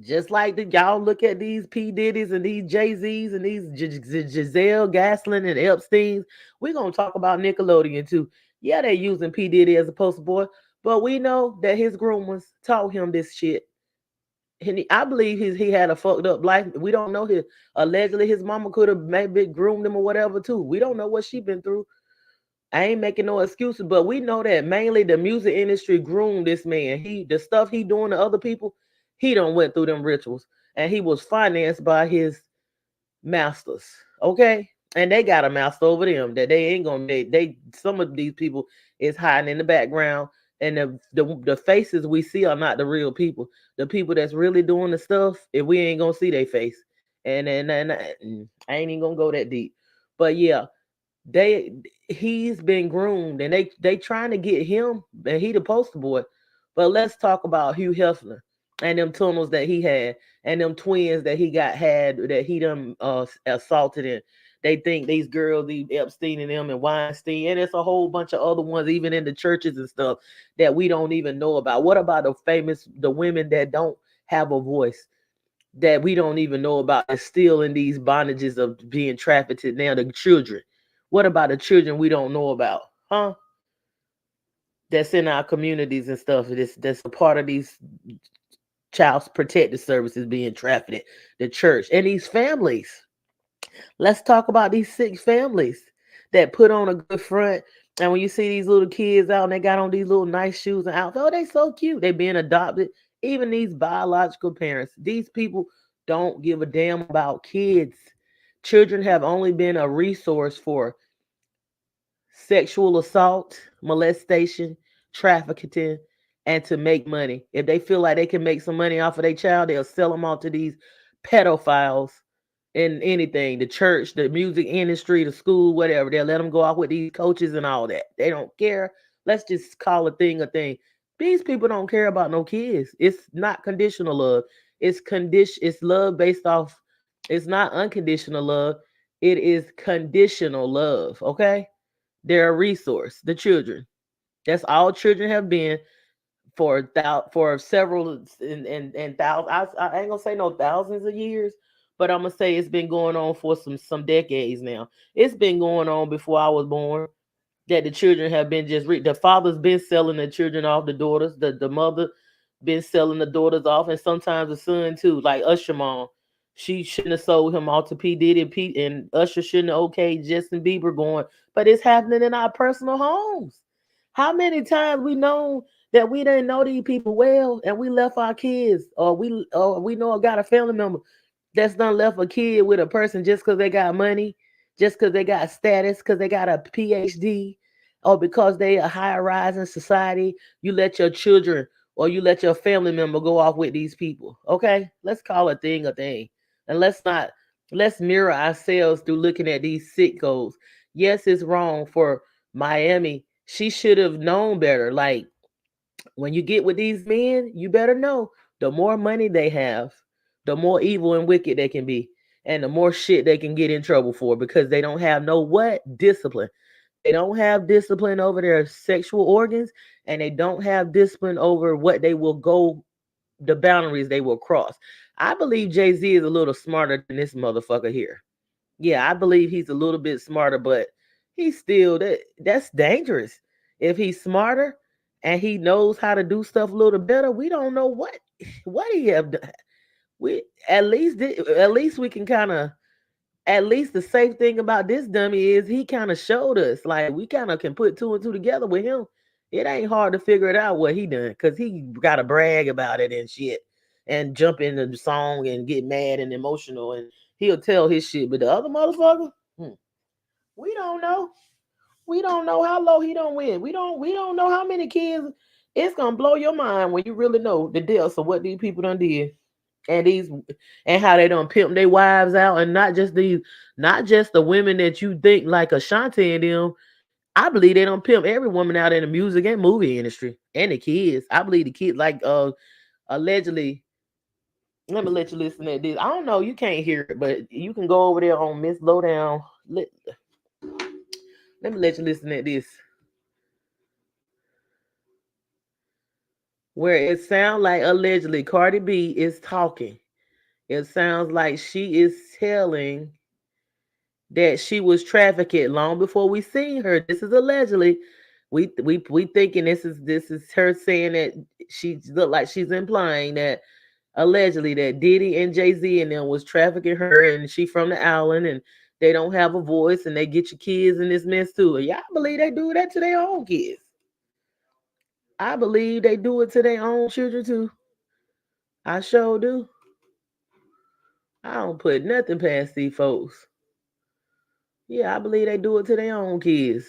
just like y'all look at these P Diddy's and these Jay-Z's and these Giselle Gaslin and Epstein's. We're gonna talk about Nickelodeon too. Yeah, they're using P Diddy as a poster boy, but we know that his groomers taught him this shit. And I believe he had a fucked up life. We don't know allegedly his mama could have maybe groomed him or whatever too. We don't know what she been through. I ain't making no excuses, but we know that mainly the music industry groomed this man. The stuff he doing to other people, he done went through them rituals, and he was financed by his masters. Okay, and they got a master over them that they ain't gonna. They some of these people is hiding in the background, and the faces we see are not the real people. The people that's really doing the stuff, if we ain't gonna see their face, and I ain't even gonna go that deep, but yeah, they he's been groomed, and they trying to get him, and he the poster boy. But let's talk about Hugh Hefner and them tunnels that he had, and them twins that he had that he done assaulted in. They think these girls, these Epstein and them and Weinstein, and it's a whole bunch of other ones, even in the churches and stuff, that we don't even know about. What about the women that don't have a voice, that we don't even know about, is still in these bondages of being trafficked now? The children. What about the children we don't know about? Huh? That's in our communities and stuff. That's a part of these child protective services being trafficked, the church, and these families. Let's talk about these sick families that put on a good front. And when you see these little kids out and they got on these little nice shoes and outfits, oh, they so cute. They being adopted. Even these biological parents, these people don't give a damn about kids. Children have only been a resource for sexual assault, molestation, trafficking, and to make money. If they feel like they can make some money off of their child, they'll sell them off to these pedophiles in anything, the church, the music industry, the school, whatever. They'll let them go out with these coaches and all that. They don't care. Let's just call a thing a thing. These people don't care about no kids. It's not conditional love. It's love based off. It's not unconditional love. It is conditional love. Okay. They're a resource. The children. That's all children have been for several and thousands. I ain't gonna say no thousands of years, but I'm gonna say it's been going on for some decades now. It's been going on before I was born. That the children have been the father's been selling the children off, the daughters, the mother been selling the daughters off, and sometimes the son too. Like Usher mom, she shouldn't have sold him off to P Diddy, and Usher shouldn't have okayed Justin Bieber going, but it's happening in our personal homes. How many times we know that we didn't know these people well, and we left our kids, or we know got a family member that's done left a kid with a person just because they got money, just because they got status, because they got a PhD, or because they a higher rise in society. You let your children or you let your family member go off with these people. Okay, let's call a thing, and let's mirror ourselves through looking at these sickos. Yes, it's wrong for Miami. She should have known better. Like, when you get with these men, you better know the more money they have, the more evil and wicked they can be, and the more shit they can get in trouble for, because they don't have no what discipline. They don't have discipline over their sexual organs, and they don't have discipline over what they will go, the boundaries they will cross. I believe Jay-Z is a little smarter than this motherfucker here. Yeah, I believe he's a little bit smarter, but he's still that's dangerous. If he's smarter and he knows how to do stuff a little better, we don't know what he have done. We at least we can kind of, at least the safe thing about this dummy is he kind of showed us, like, we kind of can put two and two together with him. It ain't hard to figure it out what he done, because he got to brag about it and shit, and jump into the song and get mad and emotional, and he'll tell his shit. But the other motherfucker, we don't know. We don't know how low he don't win. We don't know how many kids. It's gonna blow your mind when you really know the deals of what these people done did, and how they done pimp their wives out, and not just the women that you think like Ashanti and them. I believe they don't pimp every woman out in the music and movie industry, and the kids. I believe the kids, like, allegedly. Let me let you listen to this. I don't know, you can't hear it, but you can go over there on Miss Lowdown. Let me let you listen to this, where it sounds like allegedly Cardi B is talking. It sounds like she is telling that she was trafficked long before we seen her. This is allegedly. We thinking this is her saying that she look like she's implying that allegedly that Diddy and Jay-Z and them was trafficking her, and she from the island, and They don't have a voice, and they get your kids in this mess too. Yeah, I believe they do that to their own kids. I believe they do it to their own children too. I sure do. I don't put nothing past these folks. Yeah, I believe they do it to their own kids.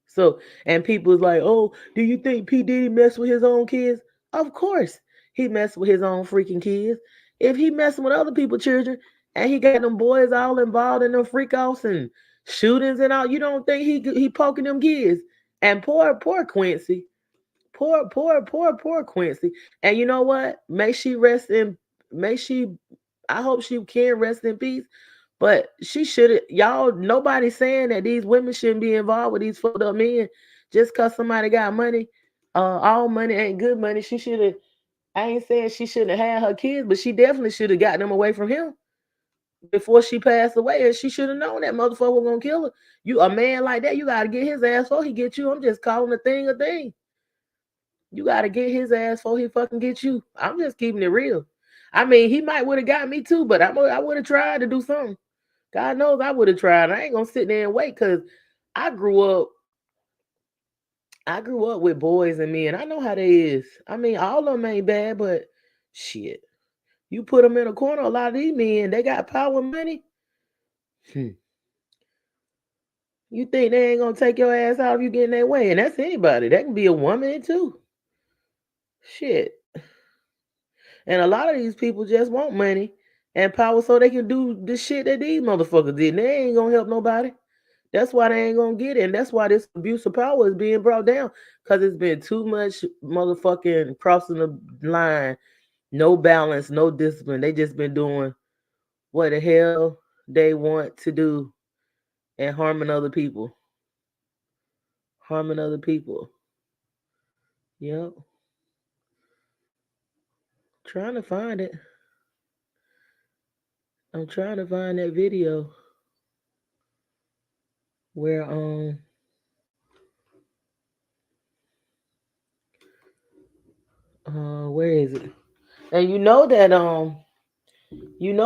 So, and people's like, oh, do you think P. Diddy mess with his own kids? Of course, he messed with his own freaking kids. If he messing with other people's children and he got them boys all involved in them freak offs and shootings and all, you don't think he poking them kids? And poor Quincy, poor Quincy. And you know what? I hope she can rest in peace. But she should, y'all, nobody's saying that these women shouldn't be involved with these fucked up men just because somebody got money. All money ain't good money. She should have, I ain't saying she shouldn't have had her kids, but she definitely should have got them away from him before she passed away. And she should have known that motherfucker was gonna kill her. You, a man like that, you gotta get his ass before he get you. I'm just calling a thing a thing. You gotta get his ass before he fucking get you. I'm just keeping it real. I mean, he might would have got me too, but I would have tried to do something. God knows I would have tried. I ain't gonna sit there and wait because I grew up with boys and men. I know how they is. I mean, all of them ain't bad, but shit. You put them in a corner, a lot of these men, they got power and money. You think they ain't gonna take your ass out if you get in their way? And that's anybody. That can be a woman too. Shit. And a lot of these people just want money and power so they can do the shit that these motherfuckers did. And they ain't gonna help nobody. That's why they ain't gonna get it. And that's why this abuse of power is being brought down. Because it's been too much motherfucking crossing the line. No balance, no discipline. They just been doing what the hell they want to do and harming other people. Harming other people. Yep. Trying to find it. I'm trying to find that video where where is it? And you know that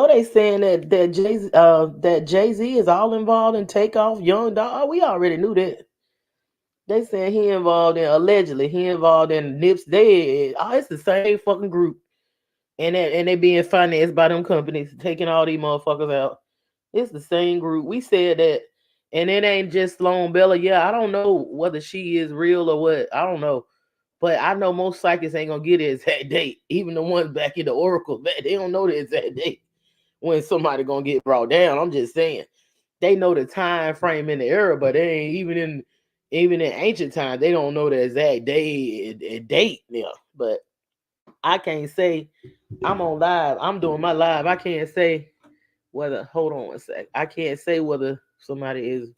they saying that Jay-Z is all involved in Takeoff, Young Dog. We already knew that. They saying he involved in, allegedly he involved in Nips Dead. Oh, it's the same fucking group. And they being financed by them companies, taking all these motherfuckers out. It's the same group. We said that, and it ain't just Sloan Bella. Yeah, I don't know whether she is real or what. I don't know. But I know most psychics ain't gonna get the exact date. Even the ones back in the Oracle, they don't know the exact date when somebody gonna get brought down. I'm just saying. They know the time frame in the era, but they ain't even in ancient times, they don't know the exact date. Yeah. But I can't say I'm on live. I'm doing my live. I can't say whether, hold on one sec. I can't say whether somebody is.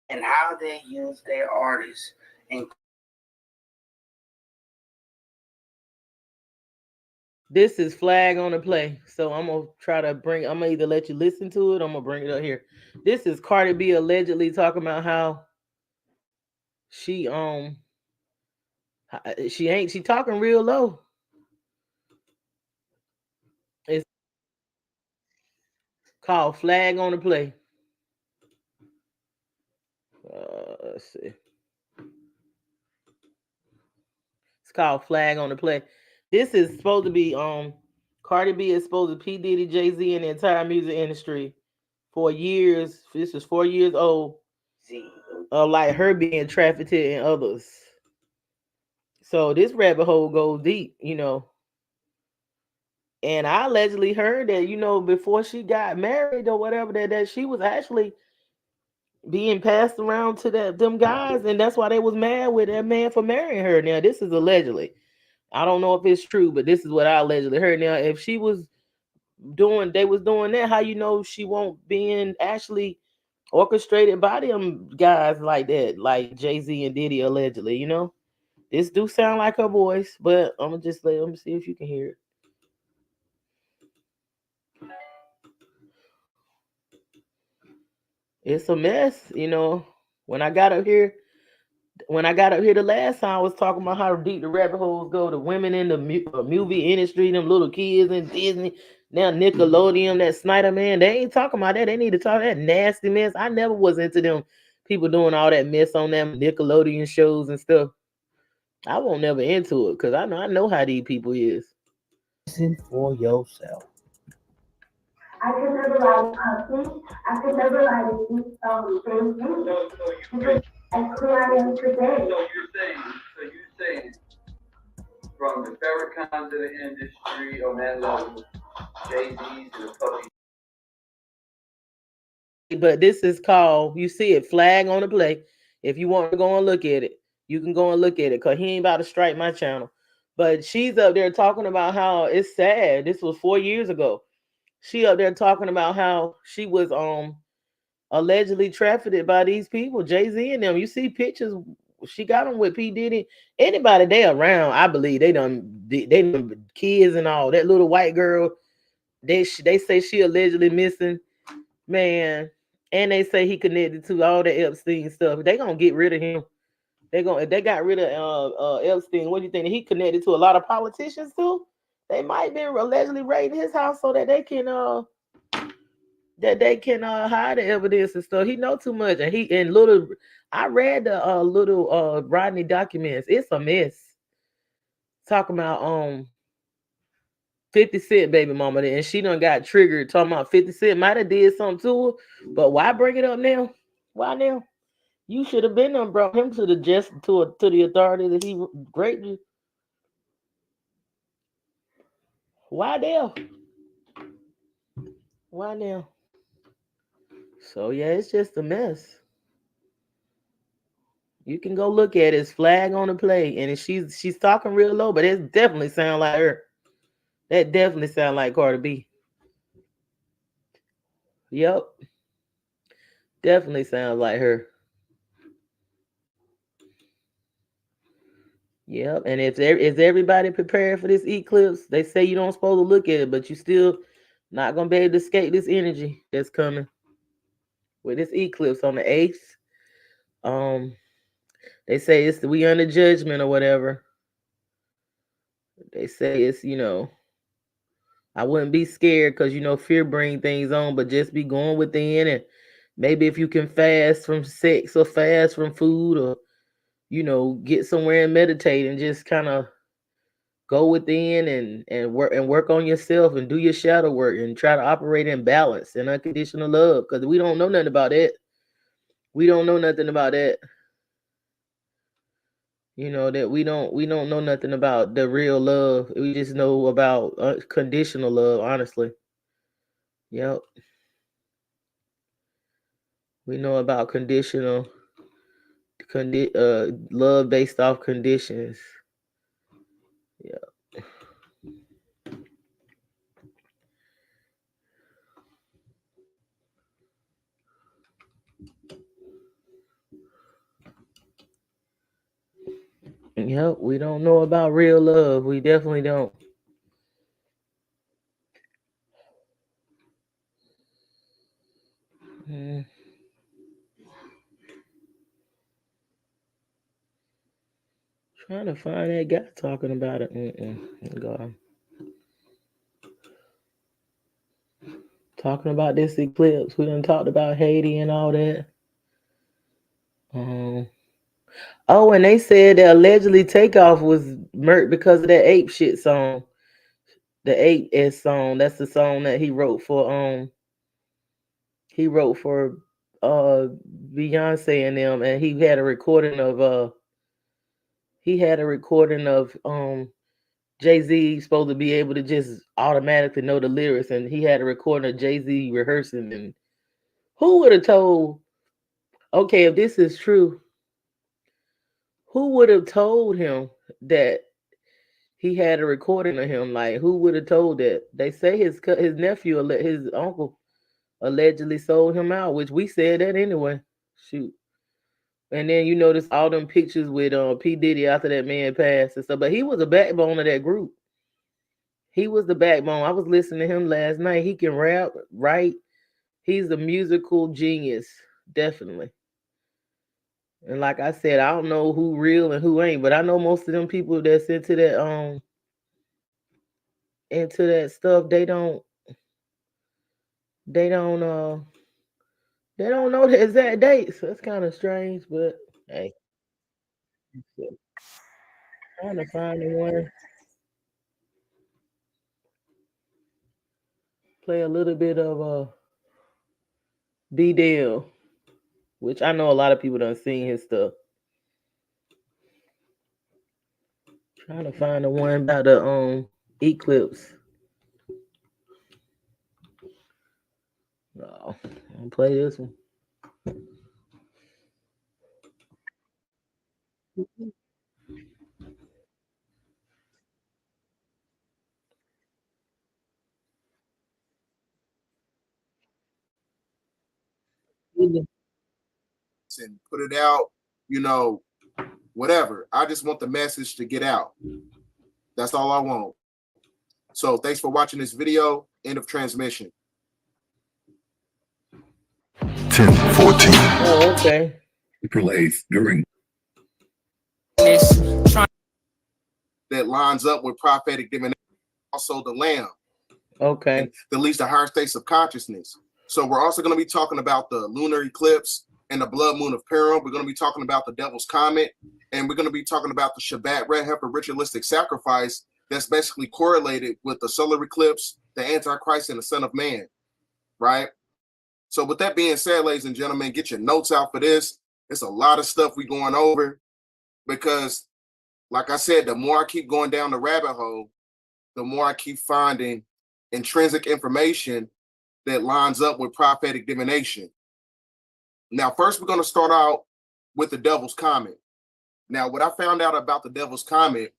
And how they use their artists. And This is flag on the play. So I'm gonna either let you listen to it, or I'm gonna bring it up here. This is Cardi B allegedly talking about how she she talking real low. It's called Flag on the Play. Let's see. It's called Flag on the Play. This is supposed to be Cardi B is supposed to P. Diddy, Jay-Z, and the entire music industry for years. This is 4 years old. Like her being trafficked and others. So this rabbit hole goes deep, And I allegedly heard that, you know, before she got married or whatever, that she was actually being passed around to them guys, and that's why they was mad with that man for marrying her. Now, this is allegedly. I don't know if it's true, but this is what I allegedly heard. Now, if they was doing that, how you know she won't being actually orchestrated by them guys like that, like Jay-Z and Diddy allegedly, you know? This do sound like her voice, but I'm gonna just let me see if you can hear it. It's a mess, you know. When I got up here the last time, I was talking about how deep the rabbit holes go. The women in the movie industry, them little kids in Disney, now Nickelodeon, that Snyder man, they ain't talking about that. They need to talk that nasty mess. I never was into them people doing all that mess on them Nickelodeon shows and stuff. I won't never into it because I know how these people is. Listen for yourself. I could never lie to puppy. I could never lie to you. Because that's who I am today. So you're saying from the Farrakhan's of the industry on that level, Jay-Z's to the puppy. But this is called, you see it, flag on the play. If you want to go and look at it, you can go and look at it because he ain't about to strike my channel. But she's up there talking about how it's sad. This was 4 years ago. She up there talking about how she was allegedly trafficked by these people, Jay-Z and them. You see pictures. She got them with P. Diddy. Anybody they around, I believe they done kids and all. That little white girl, they say she allegedly missing, man. And they say he connected to all the Epstein stuff. They gonna get rid of him. If they got rid of Epstein, what do you think? He connected to a lot of politicians too. They might be allegedly raiding his house so that they can hide the evidence and stuff. He know too much, and little. I read the little Rodney documents. It's a mess. Talking about 50 Cent baby mama, and she done got triggered talking about 50 Cent might have did something to her, but why bring it up now? Why now? You should have been done brought him to the to the authority that he raped you. Why now? Why now? So yeah, it's just a mess. You can go look at it. It's flag on the play, and she's talking real low, but it definitely sound like her. That definitely sound like Cardi B. Yep, definitely sounds like her. Yep, and is everybody prepared for this eclipse? They say you don't supposed to look at it, but you still not gonna be able to escape this energy that's coming with this eclipse on the 8th. They say we under judgment or whatever. They say it's, I wouldn't be scared because fear brings things on, but just be going within, and maybe if you can fast from sex or fast from food, or get somewhere and meditate and just kind of go within and work on yourself and do your shadow work and try to operate in balance and unconditional love, because we don't know nothing about it. We don't know nothing about that. That we don't know nothing about the real love. We just know about conditional love, honestly. Yep. We know about love based off conditions. Yeah. Yep, we don't know about real love. We definitely don't. Trying to find that guy talking about it. God. Talking about this eclipse. We done talked about Haiti and all that. Oh, and they said that allegedly Takeoff was murked because of that ape shit song. The Ape S song. That's the song that he wrote for Beyonce and them, and he had a recording of Jay-Z supposed to be able to just automatically know the lyrics, and he had a recording of Jay-Z rehearsing. And who would have told, okay, if this is true, who would have told him that he had a recording of him? Like, who would have told that? They say his nephew, his uncle, allegedly sold him out, which we said that anyway. Shoot. And then you notice all them pictures with P. Diddy after that man passed and stuff. But he was a backbone of that group. He was the backbone. I was listening to him last night. He can rap, write. He's a musical genius, definitely. And like I said, I don't know who real and who ain't, but I know most of them people that's into that stuff, they don't know the exact dates. That's kind of strange, but hey. Trying to find the one. Play a little bit of B Dale, which I know a lot of people done seen his stuff. Trying to find the one about the Eclipse. No, I'll play this one. And put it out, whatever. I just want the message to get out. That's all I want. So thanks for watching this video. End of transmission. 10:14. Oh, okay. April 8th during. That lines up with prophetic divination, also the Lamb. Okay. That leads to higher states of consciousness. So we're also going to be talking about the lunar eclipse and the blood moon of Purim. We're going to be talking about the devil's comet, and we're going to be talking about the Shabbat red heifer ritualistic sacrifice that's basically correlated with the solar eclipse, the Antichrist, and the Son of Man, right? So with that being said, ladies and gentlemen, get your notes out for this. It's a lot of stuff we're going over because, like I said, the more I keep going down the rabbit hole, the more I keep finding intrinsic information that lines up with prophetic divination. Now, first, we're going to start out with the devil's comet. Now, what I found out about the devil's comet,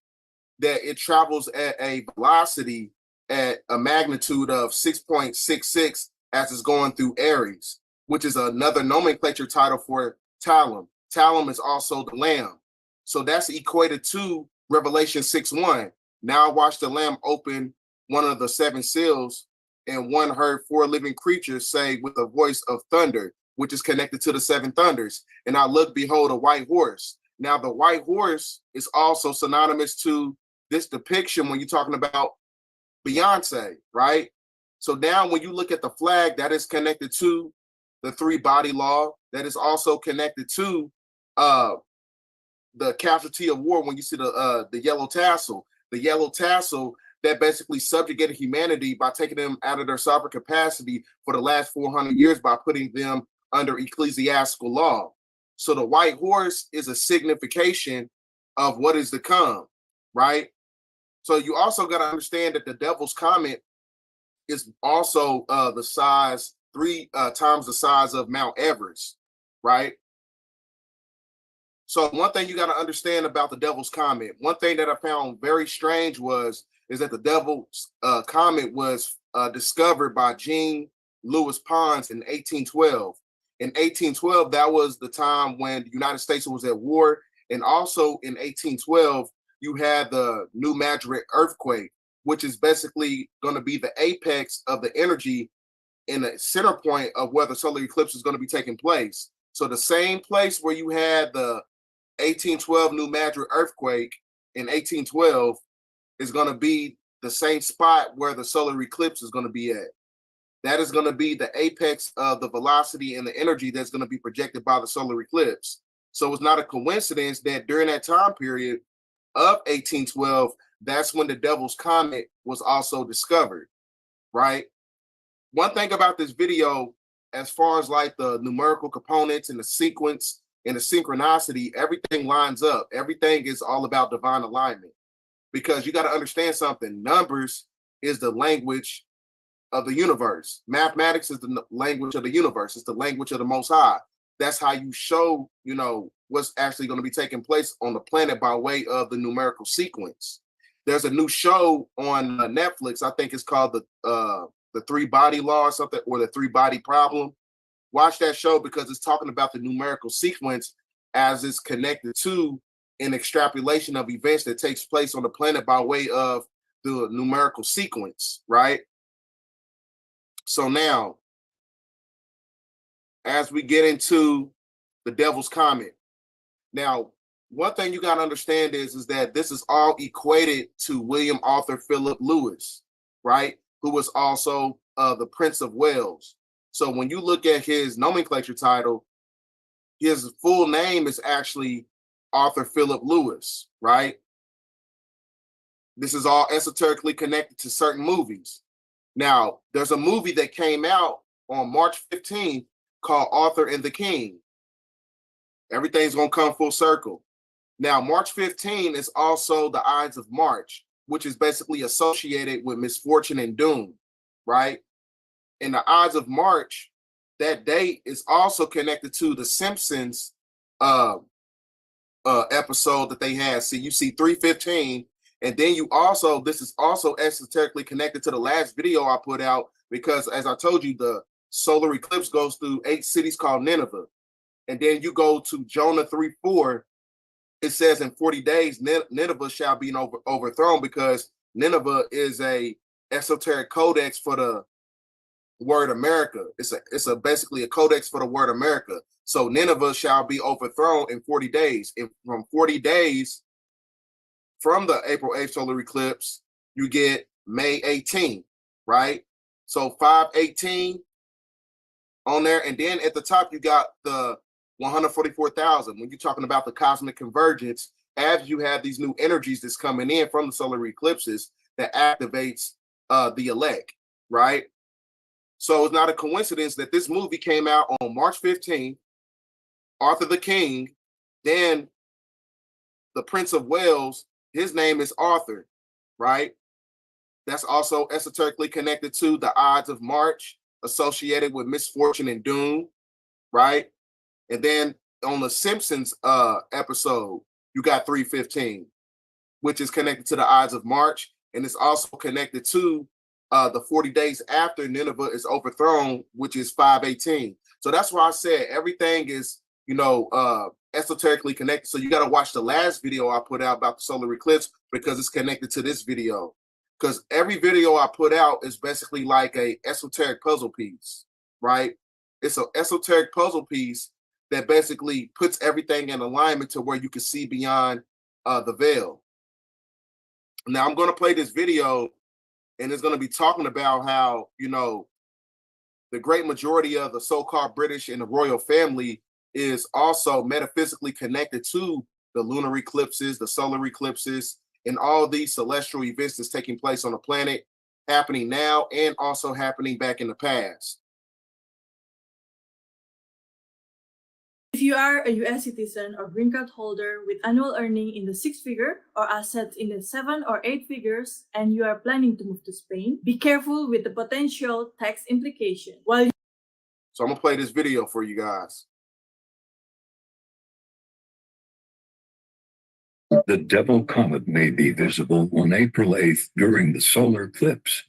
that it travels at a velocity at a magnitude of 6.66 as it's going through Aries, which is another nomenclature title for Talum. Talum is also the Lamb. So that's equated to Revelation 6:1. Now I watched the Lamb open one of the seven seals, and one heard four living creatures say with a voice of thunder, which is connected to the seven thunders. And I looked, behold, a white horse. Now the white horse is also synonymous to this depiction when you're talking about Beyonce, right? So now when you look at the flag, that is connected to the three-body law. That is also connected to the casualty of war when you see the yellow tassel. The yellow tassel that basically subjugated humanity by taking them out of their sovereign capacity for the last 400 years by putting them under ecclesiastical law. So the white horse is a signification of what is to come, right? So you also got to understand that the devil's comet is also the size, 3 times the size of Mount Everest, right? So one thing you got to understand about the devil's comet, one thing that I found very strange is that the devil's comet was discovered by Jean Louis Pons in 1812. In 1812, that was the time when the United States was at war. And also in 1812, you had the New Madrid earthquake, which is basically going to be the apex of the energy in the center point of where the solar eclipse is going to be taking place. So the same place where you had the 1812 New Madrid earthquake in 1812 is going to be the same spot where the solar eclipse is going to be at. That is going to be the apex of the velocity and the energy that's going to be projected by the solar eclipse. So it's not a coincidence that during that time period of 1812, that's when the devil's comet was also discovered, right? One thing about this video, as far as like the numerical components and the sequence and the synchronicity, everything lines up. Everything is all about divine alignment. because you got to understand something. Numbers is the language of the universe. Mathematics is the language of the universe. It's the language of the Most High. That's how you show, what's actually going to be taking place on the planet by way of the numerical sequence. There's a new show on Netflix. I think it's called the Three Body Law or something, or the Three Body Problem. Watch that show because it's talking about the numerical sequence as it's connected to an extrapolation of events that takes place on the planet by way of the numerical sequence, right? So now, as we get into the Devil's Comet, now, one thing you got to understand is that this is all equated to William Arthur Philip Lewis, right? Who was also the Prince of Wales. So when you look at his nomenclature title, his full name is actually Arthur Philip Lewis, right? This is all esoterically connected to certain movies. Now, there's a movie that came out on March 15th called Arthur and the King. Everything's going to come full circle. Now, March 15 is also the Ides of March, which is basically associated with misfortune and doom, right? And the Ides of March, that date is also connected to the Simpsons episode that they had. See, you see 315, and then this is also esoterically connected to the last video I put out, because as I told you, the solar eclipse goes through 8 cities called Nineveh. And then you go to Jonah 3:4, it says in 40 days, Nineveh shall be overthrown, because Nineveh is a esoteric codex for the word America. It's basically a codex for the word America. So Nineveh shall be overthrown in 40 days. And from 40 days from the April 8th solar eclipse, you get May 18th, right? So 518 on there. And then at the top, you got the 144,000. When you're talking about the cosmic convergence, as you have these new energies that's coming in from the solar eclipses that activates the elect, right? So it's not a coincidence that this movie came out on March 15th, Arthur the King, then the Prince of Wales, his name is Arthur, right? That's also esoterically connected to the Ides of March, associated with misfortune and doom, right? And then on the Simpsons episode, you got 315, which is connected to the Ides of March, and it's also connected to the 40 days after Nineveh is overthrown, which is 518. So that's why I said everything is, esoterically connected. So you got to watch the last video I put out about the solar eclipse, because it's connected to this video. Because every video I put out is basically like a esoteric puzzle piece, right? It's an esoteric puzzle piece that basically puts everything in alignment to where you can see beyond the veil. Now I'm going to play this video, and it's going to be talking about how, the great majority of the so-called British and the royal family is also metaphysically connected to the lunar eclipses, the solar eclipses, and all these celestial events that's taking place on the planet, happening now and also happening back in the past. If you are a US citizen or green card holder with annual earning in the 6-figure or assets in the 7 or 8 figures, and you are planning to move to Spain, be careful with the potential tax implication. So I'm gonna play this video for you guys. The Devil Comet may be visible on April 8th during the solar eclipse.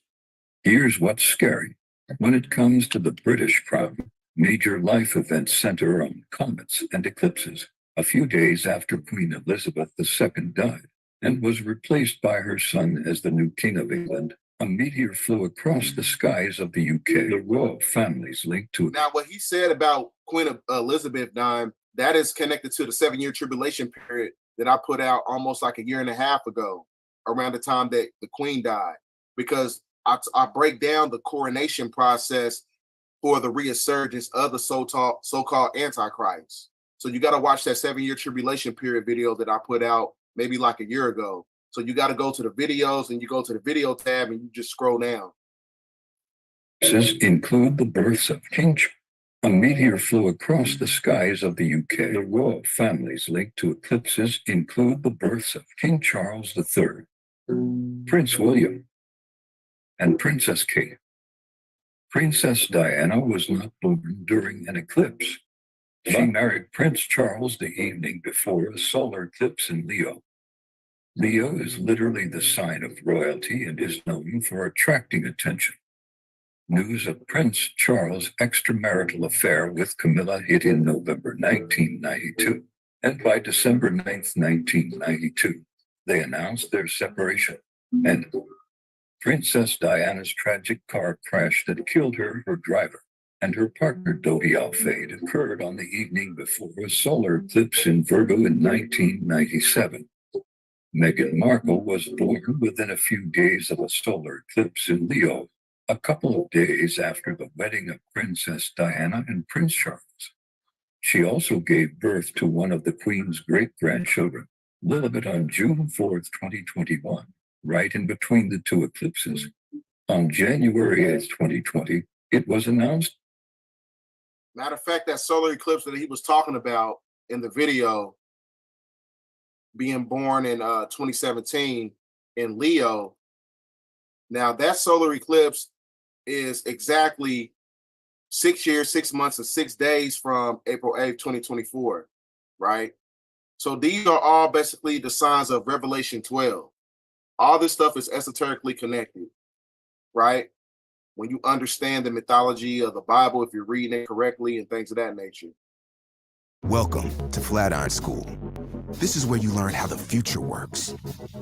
Here's what's scary. When it comes to the British Crown, major life events center on comets and eclipses. A few days after Queen Elizabeth II died and was replaced by her son as the new King of England, a meteor flew across the skies of the UK. The royal family's linked to it. Now, what he said about Queen Elizabeth dying, that is connected to the 7-year tribulation period that I put out almost like a year and a half ago, around the time that the Queen died, because I break down the coronation process for the resurgence of the so-called Antichrist. So you got to watch that 7-year tribulation period video that I put out maybe like a year ago. So you got to go to the videos, and you go to the video tab, and you just scroll down. Include the births of King Charles. A meteor flew across the skies of the UK. The royal family's linked to eclipses include the births of King Charles III, Prince William, and Princess Kate. Princess Diana was not born during an eclipse. She married Prince Charles the evening before a solar eclipse in Leo. Leo is literally the sign of royalty and is known for attracting attention. News of Prince Charles' extramarital affair with Camilla hit in November 1992, and by December 9th, 1992, they announced their separation. And Princess Diana's tragic car crash that killed her driver, and her partner Dodi Al-Fayed occurred on the evening before a solar eclipse in Virgo in 1997. Meghan Markle was born within a few days of a solar eclipse in Leo, a couple of days after the wedding of Princess Diana and Prince Charles. She also gave birth to one of the Queen's great-grandchildren, Lilibet, on June 4th, 2021, right in between the two eclipses. On January 8th, 2020, it was announced. Matter of fact, that solar eclipse that he was talking about in the video, being born in 2017 in Leo. Now, that solar eclipse is exactly 6 years, 6 months, and 6 days from April 8th, 2024, right? So these are all basically the signs of Revelation 12. All this stuff is esoterically connected, right? When you understand the mythology of the Bible, if you're reading it correctly and things of that nature. Welcome to Flatiron School. This is where you learn how the future works,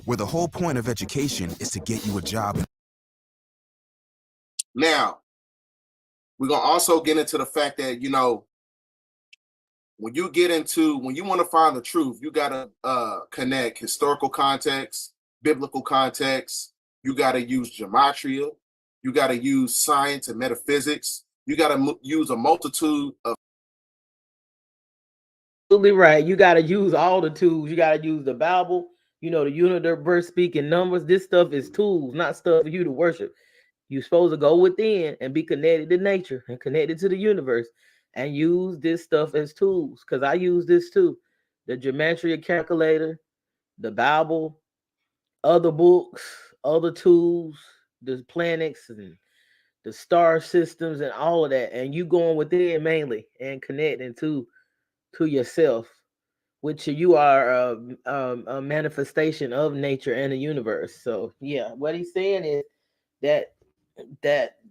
where the whole point of education is to get you a job. Now, we're going to also get into the fact that, you know, when you want to find the truth, you got to connect historical context, biblical context. You got to use gematria. You got to use science and metaphysics. You got to use a multitude of. Absolutely right. You got to use all the tools. You got to use the Bible, you know, the universe speaking numbers. This stuff is tools, not stuff for you to worship. You're supposed to go within and be connected to nature and connected to the universe and use this stuff as tools. Because I use this too. The gematria calculator, the Bible, other books, other tools, the planets and the star systems and all of that. And you going within mainly and connecting to yourself, which you are a manifestation of nature and the universe. So yeah, what he's saying is that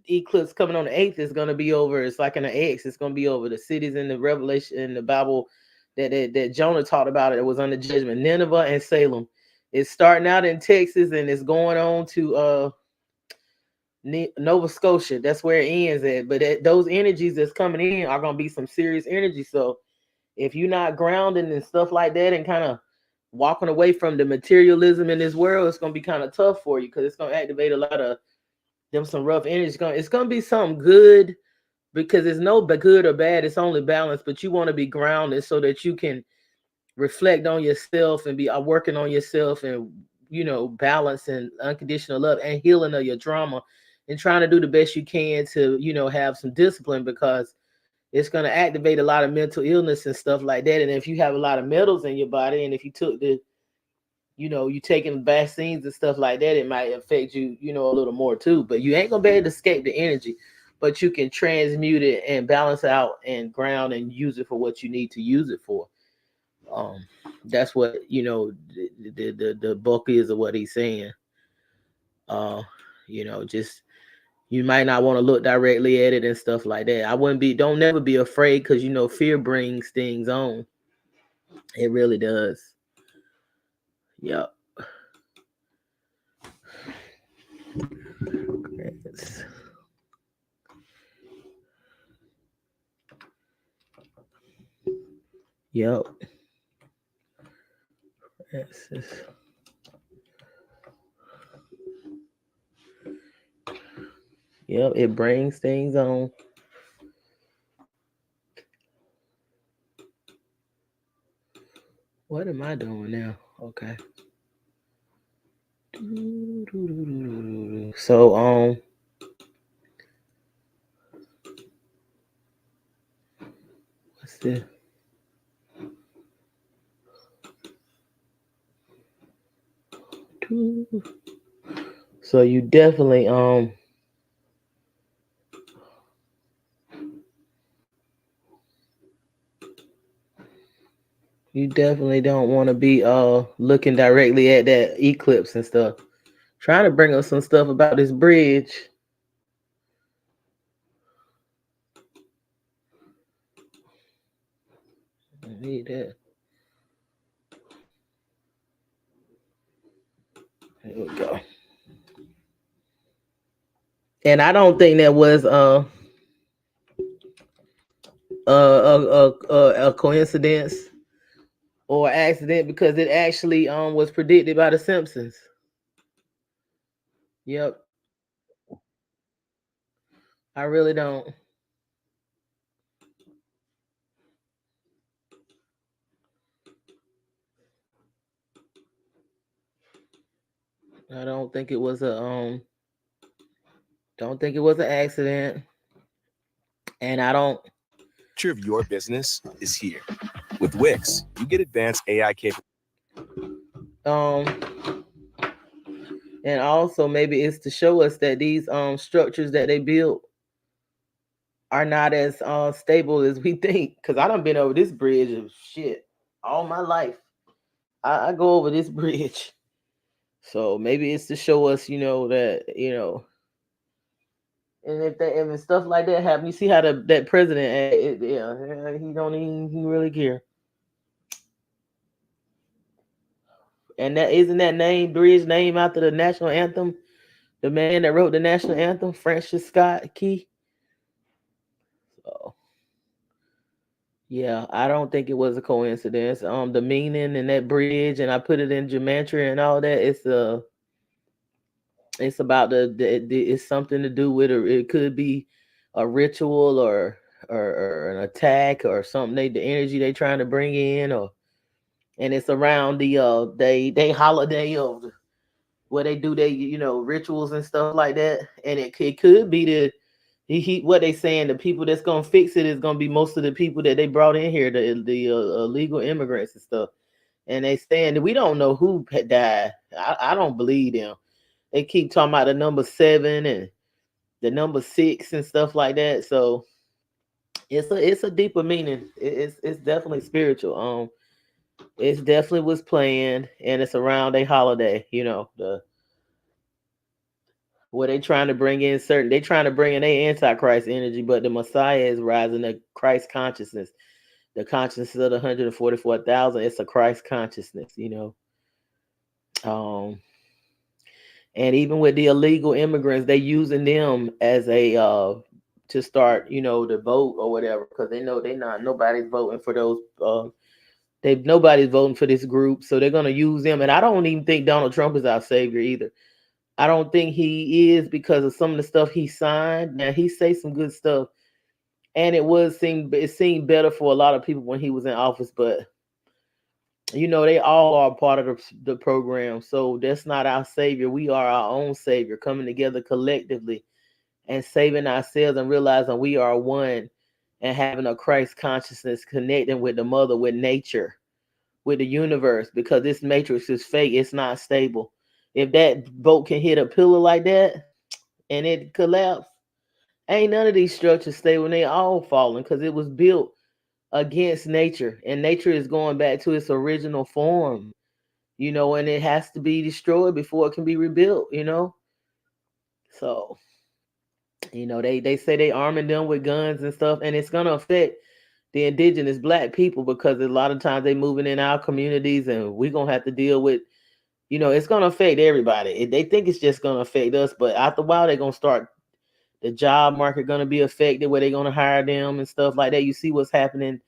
eclipse coming on the 8th is going to be over. It's like an X. It's going to be over the cities in the Revelation in the Bible that Jonah taught about. It was under judgment. Nineveh and Salem. It's starting out in Texas and it's going on to Nova Scotia. That's where it ends at. But those energies that's coming in are going to be some serious energy. So if you're not grounding and stuff like that and kind of walking away from the materialism in this world, it's going to be kind of tough for you because it's going to activate a lot of some rough energy. It's going to be something good because it's no good or bad. It's only balance, but you want to be grounded so that you can reflect on yourself and be working on yourself and, you know, balance and unconditional love and healing of your trauma and trying to do the best you can to, you know, have some discipline because it's going to activate a lot of mental illness and stuff like that. And if you have a lot of metals in your body and if you took you taking vaccines and stuff like that, it might affect you, you know, a little more too. But you ain't going to be able to escape the energy, but you can transmute it and balance out and ground and use it for what you need to use it for. That's what, you know, the book is of what he's saying. You know, just you might not want to look directly at it and stuff like that. Don't never be afraid because, you know, fear brings things on. It really does. Yep. Yep. Yep, it brings things on. What am I doing now? Okay. So what's this? So you definitely don't want to be looking directly at that eclipse and stuff. Trying to bring up some stuff about this bridge. I need that. There we go. And I don't think that was a coincidence or accident, because it actually was predicted by the Simpsons. Yep. I really don't. I don't think it was a don't think it was an accident. And I don't. Future of your business is here. With Wix, you get advanced AI capabilities. And also maybe it's to show us that these structures that they built are not as stable as we think. Because I done been over this bridge of shit all my life. I go over this bridge. So maybe it's to show us, that, and if stuff like that happen, you see how that president, he don't really care. And that isn't that bridge named after the national anthem, the man that wrote the national anthem, Francis Scott Key. So yeah, I don't think it was a coincidence. The meaning in that bridge, and I put it in gematria and all that. It's about it's something to do with it could be a ritual or an attack or something. The energy they trying to bring in, and it's around the they holiday of where they do they rituals and stuff like that. And it could be what they saying, the people that's gonna fix it is gonna be most of the people that they brought in here, the illegal immigrants and stuff. And they saying that we don't know who died. I don't believe them. They keep talking about the number 7 and the number 6 and stuff like that. So it's a deeper meaning. It's definitely spiritual. It definitely was planned, and it's around a holiday. Where they trying to bring in they trying to bring in a antichrist energy, but the Messiah is rising to Christ consciousness. The consciousness of the 144,000. It's a Christ consciousness. And even with the illegal immigrants, they using them as a to start, to vote or whatever, because they know nobody's voting for those. Nobody's voting for this group, so they're gonna use them. And I don't even think Donald Trump is our savior either. I don't think he is, because of some of the stuff he signed. Now he say some good stuff, and it seemed better for a lot of people when he was in office, but. They all are part of the program. So that's not our savior. We are our own savior, coming together collectively and saving ourselves and realizing we are one and having a Christ consciousness, connecting with the mother, with nature, with the universe, because this matrix is fake. It's not stable. If that boat can hit a pillar like that and it collapse, ain't none of these structures stable. They all falling because it was built against nature, and nature is going back to its original form, and it has to be destroyed before it can be rebuilt. So they say they arming them with guns and stuff, and it's gonna affect the indigenous Black people, because a lot of times they moving in our communities, and we're gonna have to deal with, it's gonna affect everybody. They think it's just gonna affect us, but after a while they're gonna start, the job market gonna be affected, where they're gonna hire them and stuff like that. You see what's happening.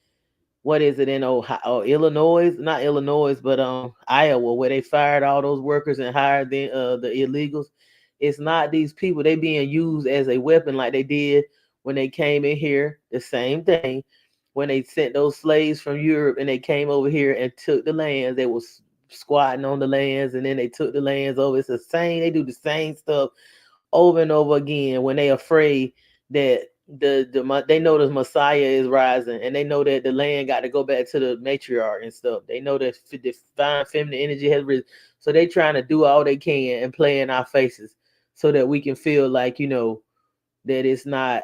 What is it in Illinois? Not Illinois, but Iowa, where they fired all those workers and hired the illegals. It's not these people. They being used as a weapon, like they did when they came in here. The same thing when they sent those slaves from Europe and they came over here and took the lands. They was squatting on the lands, and then they took the lands over. It's the same. They do the same stuff over and over again when they afraid that they know the Messiah is rising, and they know that the land got to go back to the matriarch and stuff. They know that the divine feminine energy has risen, so they trying to do all they can and play in our faces. so that we can feel like, you know, that it's not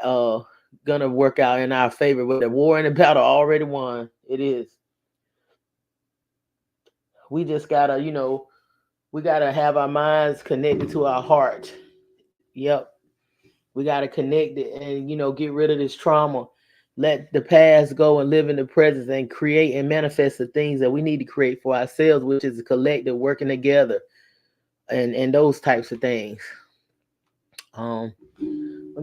gonna work out in our favor. But the war and the battle already won. It is. We just gotta, you know, we gotta have our minds connected to our heart. Yep. We gotta connect it and, you know, get rid of this trauma. Let the past go and live in the present and create and manifest the things that we need to create for ourselves, which is a collective working together and those types of things. Let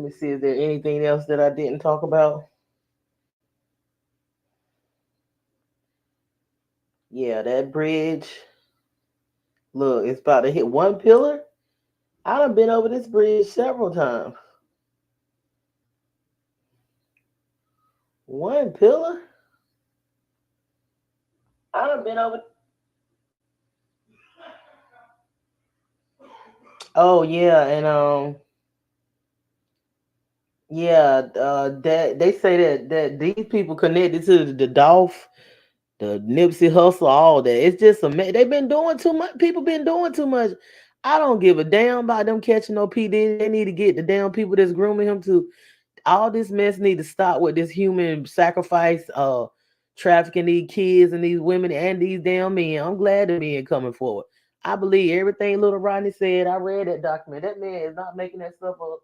me see, is there anything else that I didn't talk about? Yeah, that bridge. Look, it's about to hit one pillar. I done been over this bridge several times. One pillar? I done been over. Oh yeah, and yeah, that they say that these people connected to the Dolph, the Nipsey Hussle, all that. It's just they've been doing too much. People been doing too much. I don't give a damn about them catching no P. Diddy. They need to get the damn people that's grooming him to. All this mess need to stop with this human sacrifice, trafficking these kids and these women and these damn men. I'm glad the men coming forward. I believe everything little Rodney said. I read that document. That man is not making that stuff up.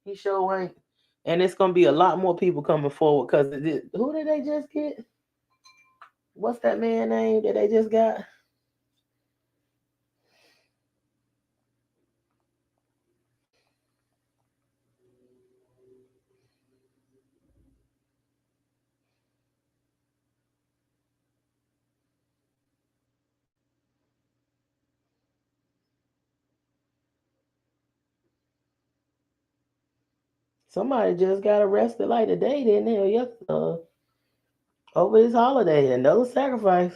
He sure ain't. And it's gonna be a lot more people coming forward because who did they just get? What's that man name that they just got? Somebody just got arrested like today, didn't they? Yes, over this holiday. Another sacrifice.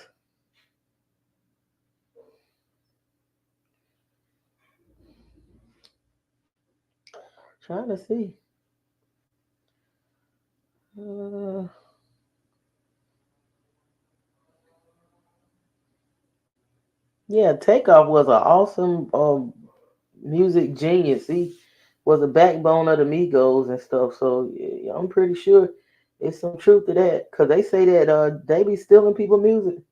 Trying to see. Yeah, Takeoff was an awesome music genius. He was a backbone of the Migos and stuff. So yeah, I'm pretty sure it's some truth to that. Cause they say that they be stealing people music.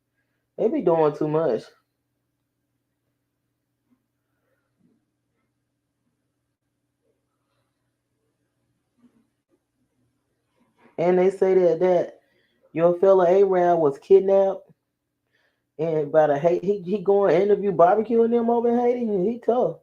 They be doing too much. And they say that your fella A-Rab was kidnapped and by the Haiti, he going to interview barbecuing them over in Haiti, and he tough.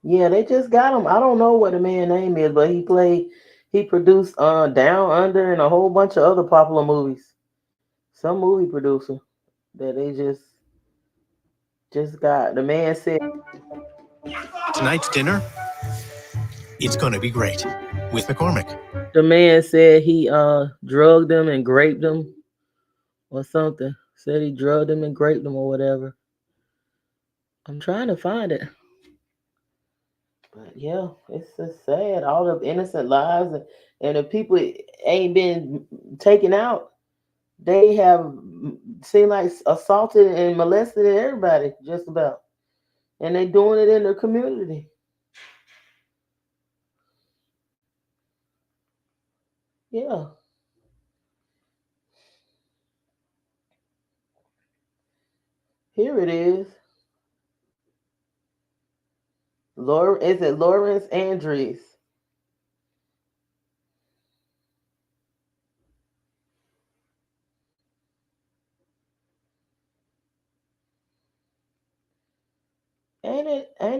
Yeah, they just got him. I don't know what the man's name is, but he produced Down Under and a whole bunch of other popular movies. Some movie producer that they just got. The man said Tonight's dinner, it's gonna be great with McCormick. The man said he drugged them and raped them or something. Said he drugged them and raped them or whatever. I'm trying to find it. But yeah, it's just sad. All the innocent lives and the people ain't been taken out. They have seemed like assaulted and molested everybody just about. And they doing it in the community. Yeah. Here it is. Is it Lawrence Andrews? Ain't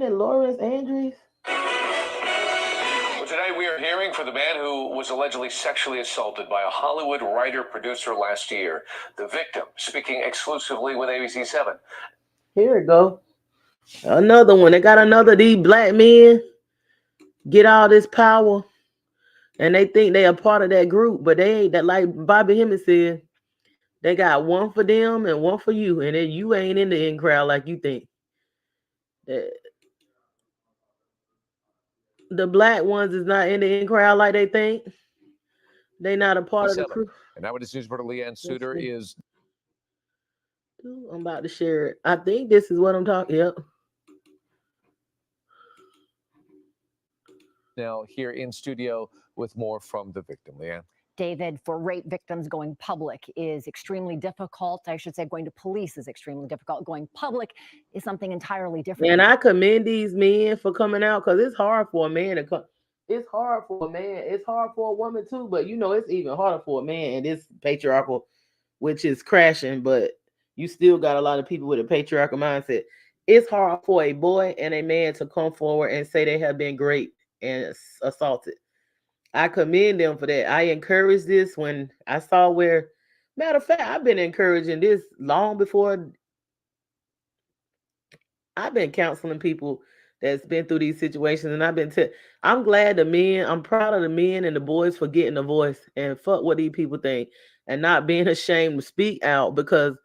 it Lawrence Andrews? Well, tonight we are hearing from the man who was allegedly sexually assaulted by a Hollywood writer-producer last year. The victim speaking exclusively with ABC7. Here we go. Another one. They got another. These black men get all this power and they think they are part of that group, but they ain't. That, like Bobby Hemmett said, they got one for them and one for you, and then you ain't in the in crowd like you think. The black ones is not in the in crowd like they think. They not a part of the crew. And now it is news reporter Leanne Suter is. I'm about to share it. I think this is what I'm talking. Yep. Now here in studio with more from the victim, Leanne. David, for rape victims, going public is extremely difficult. I should say going to police is extremely difficult. Going public is something entirely different. And I commend these men for coming out, because it's hard for a man to come. It's hard for a man. It's hard for a woman too, but you know, it's even harder for a man in this patriarchal, which is crashing, but you still got a lot of people with a patriarchal mindset. It's hard for a boy and a man to come forward and say they have been raped and assaulted. I commend them for that. I encourage this when I saw where, matter of fact, I've been encouraging this long before. I've been counseling people that's been through these situations, and I've been I'm glad I'm proud of the men and the boys for getting a voice and fuck what these people think and not being ashamed to speak out, because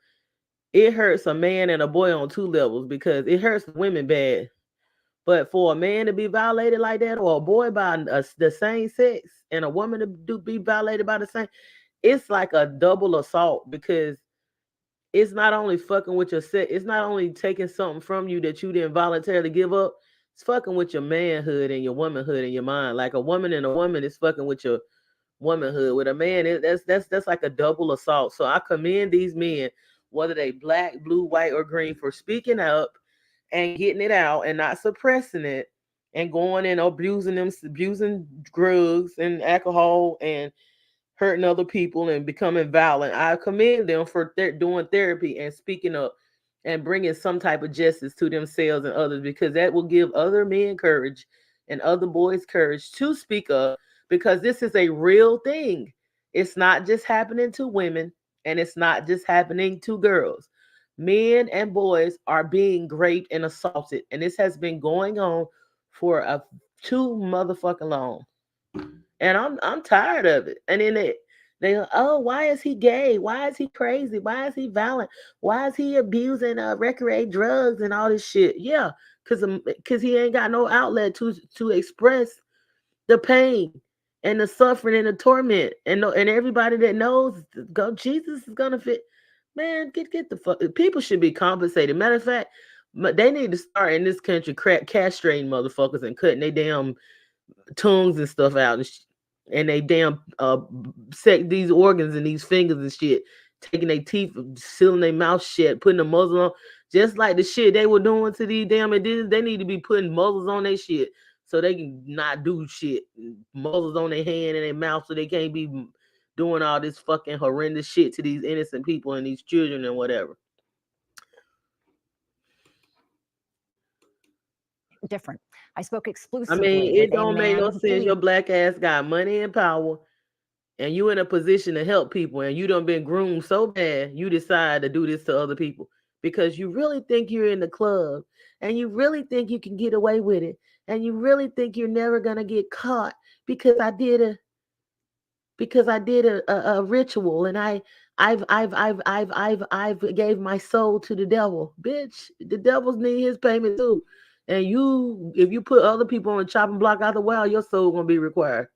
it hurts a man and a boy on two levels, because it hurts women bad. But for a man to be violated like that, or a boy by the same sex, and a woman to be violated by the same, it's like a double assault, because it's not only fucking with your sex, it's not only taking something from you that you didn't voluntarily give up, it's fucking with your manhood and your womanhood in your mind. Like a woman and a woman is fucking with your womanhood. With a man, that's like a double assault. So I commend these men, whether they black, blue, white, or green, for speaking up and getting it out and not suppressing it and going and abusing drugs and alcohol and hurting other people and becoming violent. I commend them for doing therapy and speaking up and bringing some type of justice to themselves and others, because that will give other men courage and other boys courage to speak up, because this is a real thing. It's not just happening to women, and it's not just happening to girls. Men and boys are being raped and assaulted, and this has been going on for too motherfucking long. And I'm tired of it. And then they oh, why is he gay? Why is he crazy? Why is he violent? Why is he abusing recreate drugs and all this shit? Yeah, because he ain't got no outlet to express the pain and the suffering and the torment. And everybody that knows, Jesus is gonna fit. Man, get the fuck. People should be compensated. Matter of fact, they need to start in this country castrating motherfuckers and cutting their damn tongues and stuff out, and they damn these organs and these fingers and shit, taking their teeth, sealing their mouth shut, putting a muzzle on, just like the shit they were doing to these damn Indians. They need to be putting muzzles on their shit so they can not do shit. Muzzles on their hand and their mouth so they can't be doing all this fucking horrendous shit to these innocent people and these children and whatever. Different. I spoke exclusively. I mean, it don't make no sense. Your black ass got money and power, and you in a position to help people, and you done been groomed so bad, you decide to do this to other people because you really think you're in the club, and you really think you can get away with it, and you really think you're never gonna get caught because I did a ritual, and I've gave my soul to the devil. Bitch, the devils need his payment too. And if you put other people on the chopping block out the well, your soul gonna be required.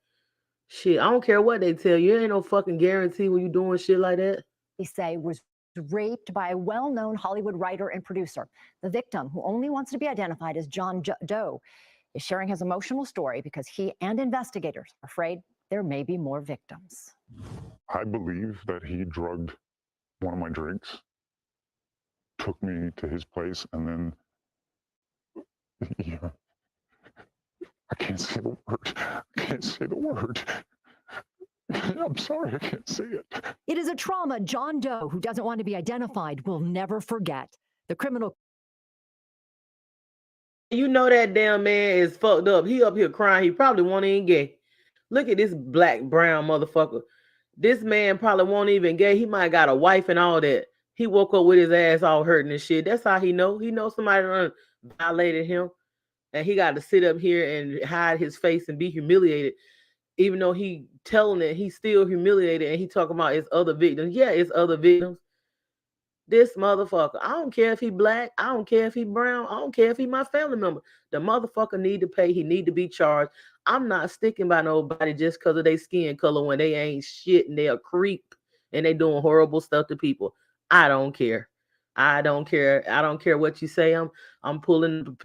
Shit, I don't care what they tell you. Ain't no fucking guarantee when you doing shit like that. They say was raped by a well-known Hollywood writer and producer. The victim, who only wants to be identified as John Doe, is sharing his emotional story because he and investigators are afraid there may be more victims. I believe that he drugged one of my drinks, took me to his place, and then yeah. I can't say the word. I can't say the word. I'm sorry, I can't say it. It is a trauma John Doe, who doesn't want to be identified, will never forget. The criminal. You know that damn man is fucked up. He up here crying. He probably won't even gay. Look at this black, brown motherfucker. This man probably won't even gay. He might got a wife and all that. He woke up with his ass all hurting and shit. That's how he know. He knows somebody violated him. And he got to sit up here and hide his face and be humiliated. Even though he telling it, he's still humiliated. And he talking about his other victims. Yeah, it's other victims. This motherfucker. I don't care if he black. I don't care if he brown. I don't care if he my family member. The motherfucker need to pay. He need to be charged. I'm not sticking by nobody just because of their skin color when they ain't shit and they a creep and they doing horrible stuff to people. I don't care. I don't care. I don't care what you say. I'm pulling.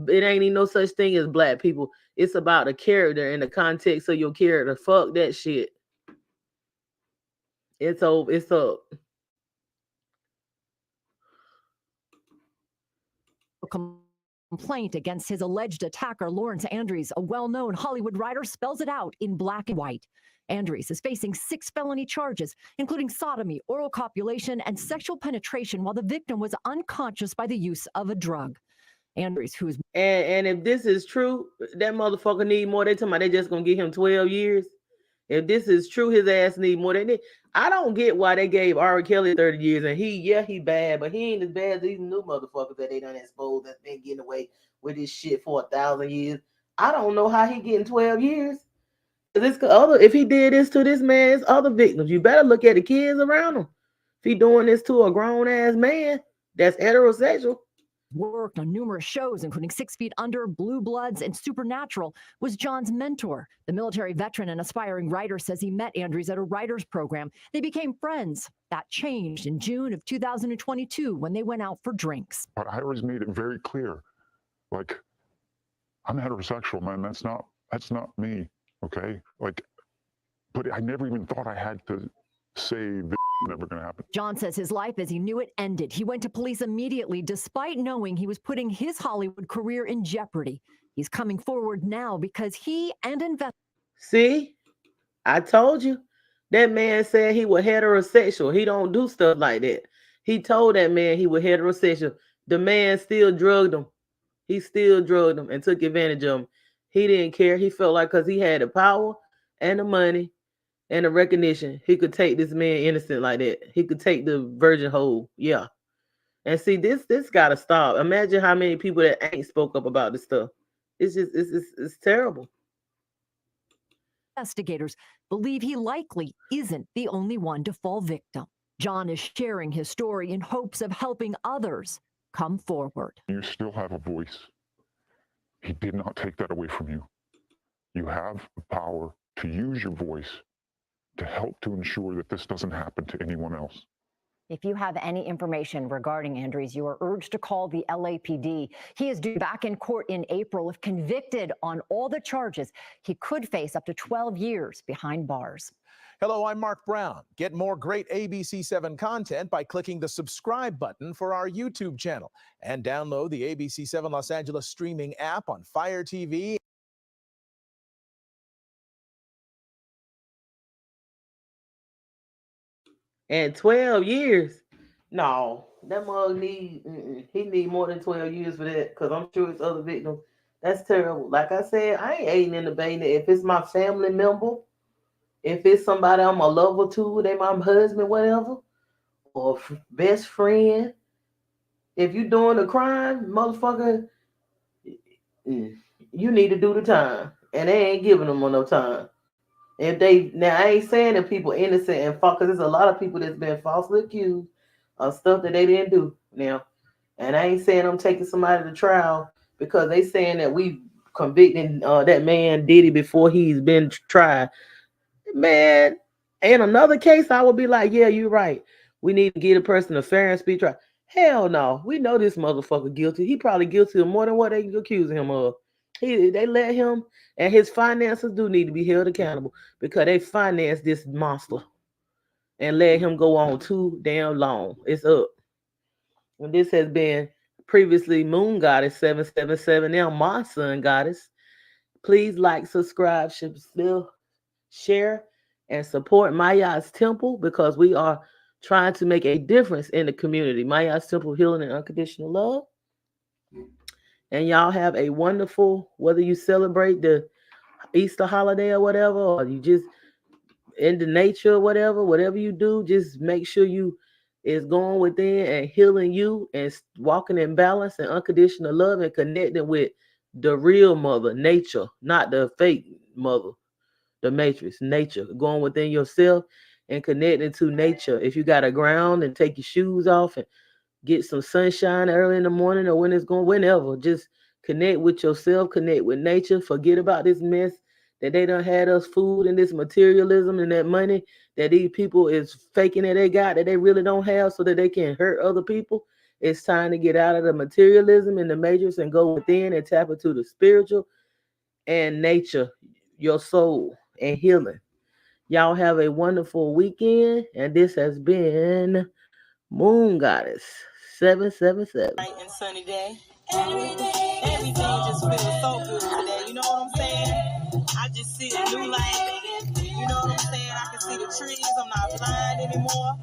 It ain't even no such thing as black people. It's about the character and the context of your character. Fuck that shit. It's over. It's up. Complaint against his alleged attacker, Lawrence Andrews, a well-known Hollywood writer, spells it out in black and white. Andrews is facing 6 felony charges, including sodomy, oral copulation, and sexual penetration while the victim was unconscious by the use of a drug. Andrews, who is... And if this is true, that motherfucker need more. They talking about they just gonna give him 12 years. If this is true, his ass need more than it. I don't get why they gave R. Kelly 30 years and he bad, but he ain't as bad as these new motherfuckers that they done exposed that's been getting away with this shit for 1,000 years. I don't know how he getting 12 years. If he did this to this man, it's other victims. You better look at the kids around him. If he doing this to a grown ass man that's heterosexual. Worked on numerous shows, including 6 Feet Under, Blue Bloods, and Supernatural, was John's mentor. The military veteran and aspiring writer says he met Andrews at a writer's program. They became friends. That changed in June of 2022 when they went out for drinks. But I always made it very clear, like, I'm heterosexual, man. That's not me, okay? Like, but I never even thought I had to say this. Never gonna happen. John says his life as he knew it ended. He went to police immediately, despite knowing he was putting his Hollywood career in jeopardy. He's coming forward now because he and See, I told you. That man said he was heterosexual. He don't do stuff like that. He told that man he was heterosexual. The man still drugged him. He still drugged him and took advantage of him. He didn't care. He felt like because he had the power and the money and the recognition, he could take this man innocent like that. He could take the virgin whole. Yeah. And see, this gotta stop. Imagine how many people that ain't spoke up about this stuff. It's terrible. Investigators believe he likely isn't the only one to fall victim. John is sharing his story in hopes of helping others come forward. You still have a voice. He did not take that away from you. You have the power to use your voice to help to ensure that this doesn't happen to anyone else. If you have any information regarding Andrews, you are urged to call the LAPD. He is due back in court in April. If convicted on all the charges, he could face up to 12 years behind bars. Hello, I'm Mark Brown. Get more great ABC7 content by clicking the subscribe button for our YouTube channel and download the ABC7 Los Angeles streaming app on Fire TV. And 12 years. No, that mug he need more than 12 years for that, because I'm sure it's other victims. That's terrible. Like I said, I ain't aiding and abetting it. If it's my family member, if it's somebody I'm a lover to, they my husband, whatever, or best friend, if you doing a crime, motherfucker, you need to do the time. And they ain't giving them no time. If they, now I ain't saying that people innocent and false, because there's a lot of people that's been falsely accused of stuff that they didn't do now. And I ain't saying I'm taking somebody to trial because they saying that we convicting that man Diddy before he's been tried. Man, in another case, I would be like, yeah, you're right. We need to give a person a fair and speedy trial. Hell no. We know this motherfucker guilty. He probably guilty of more than what they accuse him of. They let him, and his finances do need to be held accountable because they financed this monster and let him go on too damn long. It's up. And this has been previously Moon Goddess 777, now my Sun Goddess. Please like, subscribe, share, and support Maya's Temple because we are trying to make a difference in the community. Maya's Temple, healing and unconditional love. And y'all have a wonderful, whether you celebrate the Easter holiday or whatever, or you just into nature or whatever you do, just make sure you is going within and healing you and walking in balance and unconditional love and connecting with the real mother, nature, not the fake mother, the matrix, nature, going within yourself and connecting to nature. If you got a ground, and take your shoes off and get some sunshine early in the morning or when it's going, whenever. Just connect with yourself, connect with nature. Forget about this mess that they done had us food and this materialism and that money that these people is faking that they got that they really don't have so that they can hurt other people. It's time to get out of the materialism and the matrix and go within and tap into the spiritual and nature, your soul, and healing. Y'all have a wonderful weekend, and this has been Moon Goddess 777. Bright and sunny day. Everything just feels so good today. You know what I'm saying? I just see a new light. You know what I'm saying? I can see the trees. I'm not blind anymore.